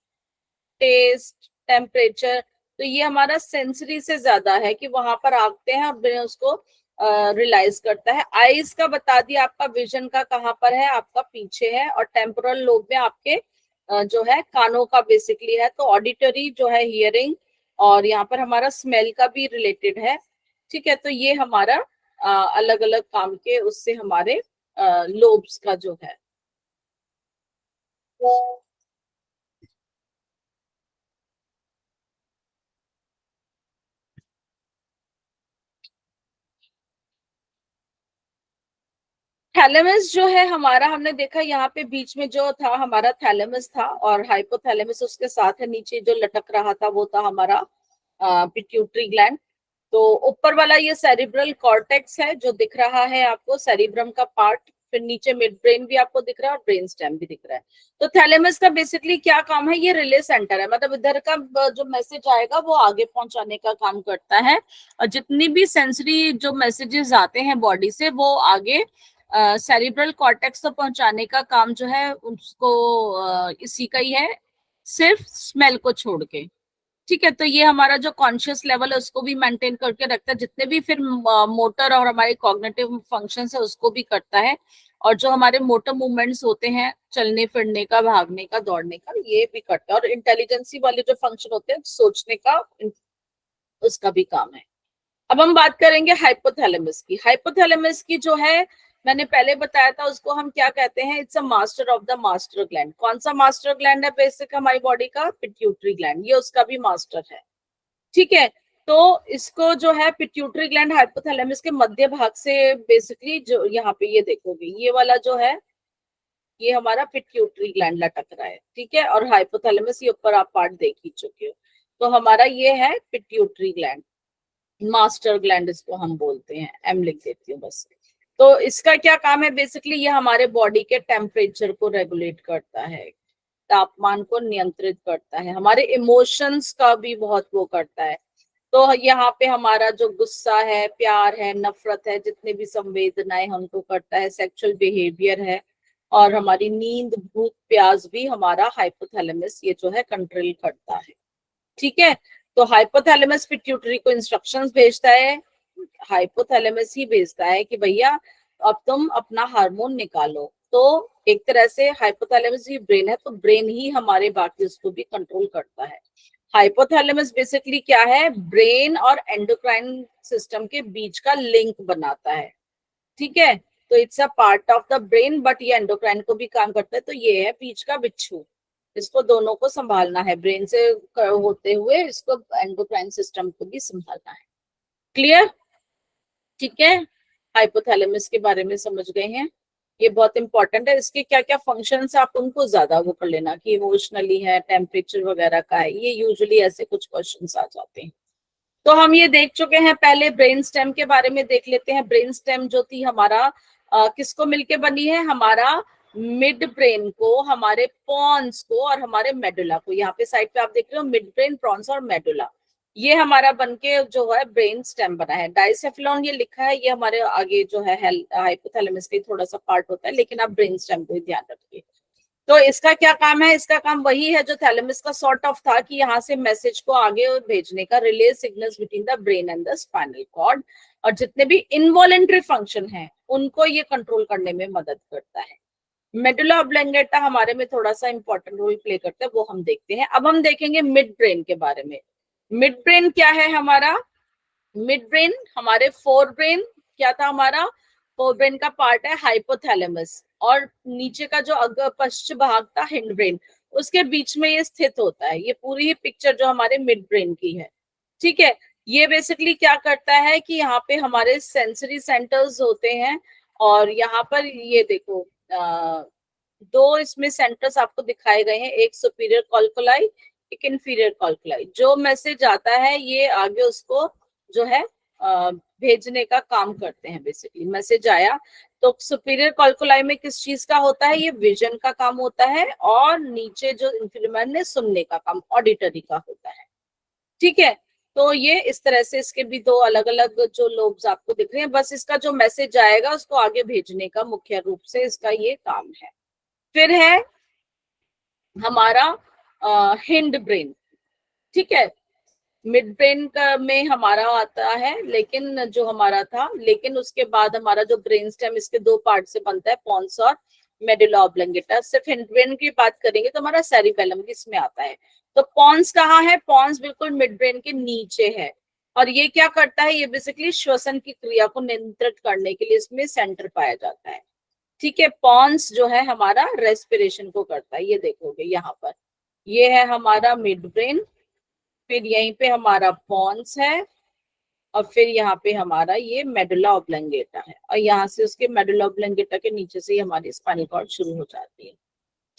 टेस्ट, टेम्परेचर, तो ये हमारा सेंसरी से ज्यादा है कि वहां पर आते हैं और ब्रेन उसको रियलाइज करता है। आईज का बता दिया आपका विजन का कहाँ पर है, आपका पीछे है, और टेम्पोरल लोब में आपके जो है कानों का बेसिकली है। तो ऑडिटरी जो है हियरिंग, और यहाँ पर हमारा स्मेल का भी रिलेटेड है। ठीक है, तो ये हमारा अलग अलग काम के उससे हमारे लोब्स का जो है। थैलेमस जो है हमारा, हमने देखा यहाँ पे बीच में जो था हमारा थैलेमस था, और हाइपोथैलेमस उसके साथ है, नीचे जो लटक रहा था वो था हमारा पिट्यूटरी ग्लैंड। तो ऊपर वाला ये सेरिब्रल कॉर्टेक्स है जो दिख रहा है आपको, सेरिब्रम का पार्ट, फिर नीचे मिड ब्रेन भी आपको दिख रहा है और ब्रेन स्टेम भी दिख रहा है। तो थैलेमस का बेसिकली क्या काम है, ये रिले सेंटर है, मतलब इधर का जो मैसेज आएगा वो आगे पहुंचाने का काम करता है, और जितनी भी सेंसरी जो मैसेजेस आते हैं बॉडी से वो आगे सेरिब्रल कॉर्टेक्स तो पहुंचाने का काम जो है उसको इसी का ही है, सिर्फ स्मेल को छोड़ के। ठीक है, तो ये हमारा जो कॉन्शियस लेवल है उसको भी मेंटेन करके रखता है, जितने भी फिर मोटर और हमारे कॉग्निटिव फंक्शंस है उसको भी करता है, और जो हमारे मोटर मूवमेंट्स होते हैं चलने फिरने का, भागने का, दौड़ने का, ये भी करता है, और इंटेलिजेंसी वाले जो फंक्शन होते हैं सोचने का, उसका भी काम है। अब हम बात करेंगे हाइपोथैलेमस की। हाइपोथैलेमस की जो है मैंने पहले बताया था, उसको हम क्या कहते हैं, it's a master of the master gland. कौन सा मास्टर ग्लैंड है बेसिक हमारी बॉडी का, पिट्यूटरी ग्लैंड, ये उसका भी मास्टर है। ठीक है, तो इसको जो है पिट्यूटरी ग्लैंड हाइपोथैलेमस के मध्य भाग से बेसिकली, जो यहाँ पे ये देखोगे ये वाला जो है ये हमारा पिट्यूटरी ग्लैंड लटक रहा है। ठीक है, और हाइपोथैलेमस ये ऊपर आप पार्ट देख ही चुके हो। तो हमारा ये है पिट्यूटरी ग्लैंड, मास्टर ग्लैंड इसको हम बोलते हैं, एम लिख देती हूँ बस। तो इसका क्या काम है, बेसिकली ये हमारे बॉडी के टेम्परेचर को रेगुलेट करता है, तापमान को नियंत्रित करता है, हमारे इमोशंस का भी बहुत वो करता है। तो यहाँ पे हमारा जो गुस्सा है, प्यार है, नफरत है, जितने भी संवेदनाएं हमको करता है, सेक्सुअल बिहेवियर है, और हमारी नींद, भूख, प्यास भी हमारा हाइपोथैलेमस ये जो है कंट्रोल करता है। ठीक है, तो हाइपोथैलेमस पिट्यूटरी को इंस्ट्रक्शंस भेजता है, हाइपोथैलेमस ही भेजता है कि भैया अब तुम अपना हार्मोन निकालो। तो एक तरह से हाइपोथैलेमस ही ब्रेन है, तो ब्रेन ही हमारे बाकी उसको भी कंट्रोल करता है। हाइपोथैलेमस बेसिकली क्या है, ब्रेन और एंडोक्राइन सिस्टम के बीच का लिंक बनाता है। ठीक है, तो it's a part of the brain, but ये एंडोक्राइन को भी काम करता है। तो ये है बीच का बिच्छू, इसको दोनों को संभालना है, ब्रेन से होते हुए इसको एंडोक्राइन सिस्टम को भी संभालना है। क्लियर? ठीक है, हाइपोथैलेमस के बारे में समझ गए हैं, ये बहुत इंपॉर्टेंट है। इसके क्या क्या फंक्शंस आप उनको ज्यादा वो कर लेना कि इमोशनली है, टेम्परेचर वगैरह का है, ये यूजुअली ऐसे कुछ क्वेश्चंस आ जाते हैं। तो हम ये देख चुके हैं, पहले ब्रेन स्टेम के बारे में देख लेते हैं। ब्रेन स्टेम जो थी हमारा किसको मिलके बनी है, हमारा मिड ब्रेन को, हमारे पॉन्स को और हमारे मेडुला को। यहाँ पे साइड पे आप देख रहे हो मिड ब्रेन, प्रॉन्स और मेडुला, ये हमारा बनके जो है ब्रेन स्टेम बना है। डाइसेफिलॉन ये लिखा है, ये हमारे आगे जो है हाइपोथैलेमस का थोड़ा सा पार्ट होता है, लेकिन आप ब्रेन स्टेम को ही ध्यान रखिए। तो इसका क्या काम है, इसका काम वही है जो थैलेमस का सॉर्ट ऑफ था, कि यहाँ से मैसेज को आगे भेजने का, relay signals between the brain and the spinal cord, और जितने भी इनवॉलेंट्री फंक्शन है उनको ये कंट्रोल करने में मदद करता है। मेडुला ऑब्लंगेटा हमारे में थोड़ा सा इंपॉर्टेंट रोल प्ले करता है, वो हम देखते हैं। अब हम देखेंगे मिड ब्रेन के बारे में। मिड ब्रेन क्या है हमारा, मिड ब्रेन हमारे फोर ब्रेन, क्या था हमारा फोर ब्रेन का पार्ट है हाइपोथैलेमस, और नीचे का जो पश्चिम भाग था हिंड ब्रेन, उसके बीच में ये स्थित होता है। ये पूरी ही पिक्चर जो हमारे मिड ब्रेन की है। ठीक है, ये बेसिकली क्या करता है कि यहाँ पे हमारे सेंसरी सेंटर्स होते हैं, और यहाँ पर ये देखो दो इसमें सेंटर्स आपको दिखाए गए हैं, एक सुपीरियर कॉल्कुलाई, एक इंफीरियर कॉल्कुलाई। जो मैसेज आता है ये आगे उसको जो है भेजने का काम करते हैं। बेसिकली मैसेज आया तो सुपीरियर कॉल्कुलाई में किस चीज का होता है, ये विजन का काम होता है, और नीचे जो इंफीरियर में सुनने का काम, ऑडिटरी का होता है। ठीक है, तो ये इस तरह से इसके भी दो अलग अलग जो लोब्स आपको दिख रहे हैं, बस इसका जो मैसेज आएगा उसको आगे भेजने का मुख्य रूप से इसका ये काम है। फिर है हमारा हिंड ब्रेन, ठीक है। मिड ब्रेन का में हमारा आता है, लेकिन जो हमारा था, लेकिन उसके बाद हमारा जो ब्रेन स्टेम इसके दो पार्ट से बनता है, पॉन्स और मेडुला ऑब्लंगेटा। सिर्फ हिंड ब्रेन की बात करेंगे तो हमारा सेरिबेलम भी इसमें आता है। तो पॉन्स कहाँ है? पॉन्स बिल्कुल मिड ब्रेन के नीचे है, और ये क्या करता है? ये बेसिकली श्वसन की क्रिया को नियंत्रित करने के लिए इसमें सेंटर पाया जाता है, ठीक है। पॉन्स जो है हमारा रेस्पिरेशन को करता है, ये देखोगे यहाँ पर, ये है हमारा मिड ब्रेन, फिर यहीं पे हमारा पॉन्स है, और फिर यहाँ पे हमारा ये मेडुला ऑब्लंगेटा है, और यहाँ से उसके मेडुला ऑब्लंगेटा के नीचे से ही हमारी स्पाइनल कॉर्ड शुरू हो जाती है,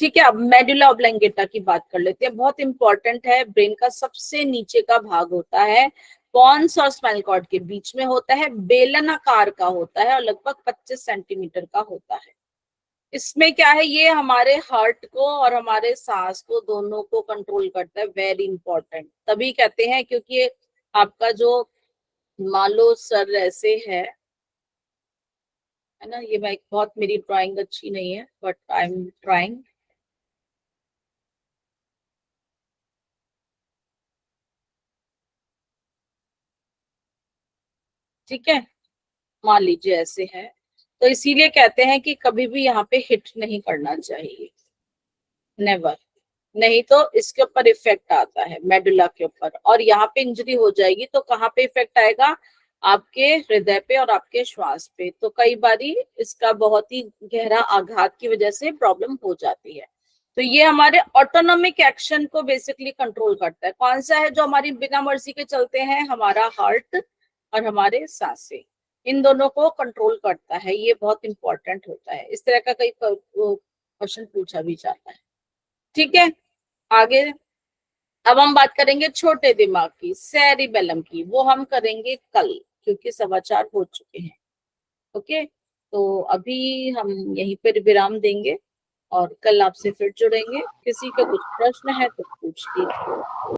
ठीक है। अब मेडुला ऑब्लंगेटा की बात कर लेते हैं, बहुत इंपॉर्टेंट है। ब्रेन का सबसे नीचे का भाग होता है, पॉन्स और स्पाइनल कॉर्ड के बीच में होता है, बेलन आकार का होता है और लगभग 25 सेंटीमीटर का होता है। इसमें क्या है? ये हमारे हार्ट को और हमारे सांस को दोनों को कंट्रोल करता है, वेरी इंपॉर्टेंट। तभी कहते हैं क्योंकि ये आपका जो मान लो सर ऐसे है ना, ये मैं बहुत, मेरी ड्राइंग अच्छी नहीं है बट आई एम ट्राइंग, ठीक है। मान लीजिए ऐसे है, तो इसीलिए कहते हैं कि कभी भी यहाँ पे हिट नहीं करना चाहिए, नेवर, नहीं तो इसके ऊपर इफेक्ट आता है मेडुला के ऊपर, और यहाँ पे इंजरी हो जाएगी तो कहाँ पे इफेक्ट आएगा? आपके हृदय पे और आपके श्वास पे। तो कई बारी इसका बहुत ही गहरा आघात की वजह से प्रॉब्लम हो जाती है। तो ये हमारे ऑटोनॉमिक एक्शन को बेसिकली कंट्रोल करता है। कौन सा है जो हमारी बिना मर्जी के चलते हैं? हमारा हार्ट और हमारे सांसें, इन दोनों को कंट्रोल करता है। ये बहुत इंपॉर्टेंट होता है, इस तरह का कई क्वेश्चन पूछा भी जाता है, ठीक है। आगे अब हम बात करेंगे छोटे दिमाग की, सेरिबेलम की, वो हम करेंगे कल, क्योंकि समाचार हो चुके हैं, ओके। तो अभी हम यहीं पर विराम देंगे और कल आपसे फिर जुड़ेंगे। किसी का कुछ प्रश्न है तो पूछ लीजिए।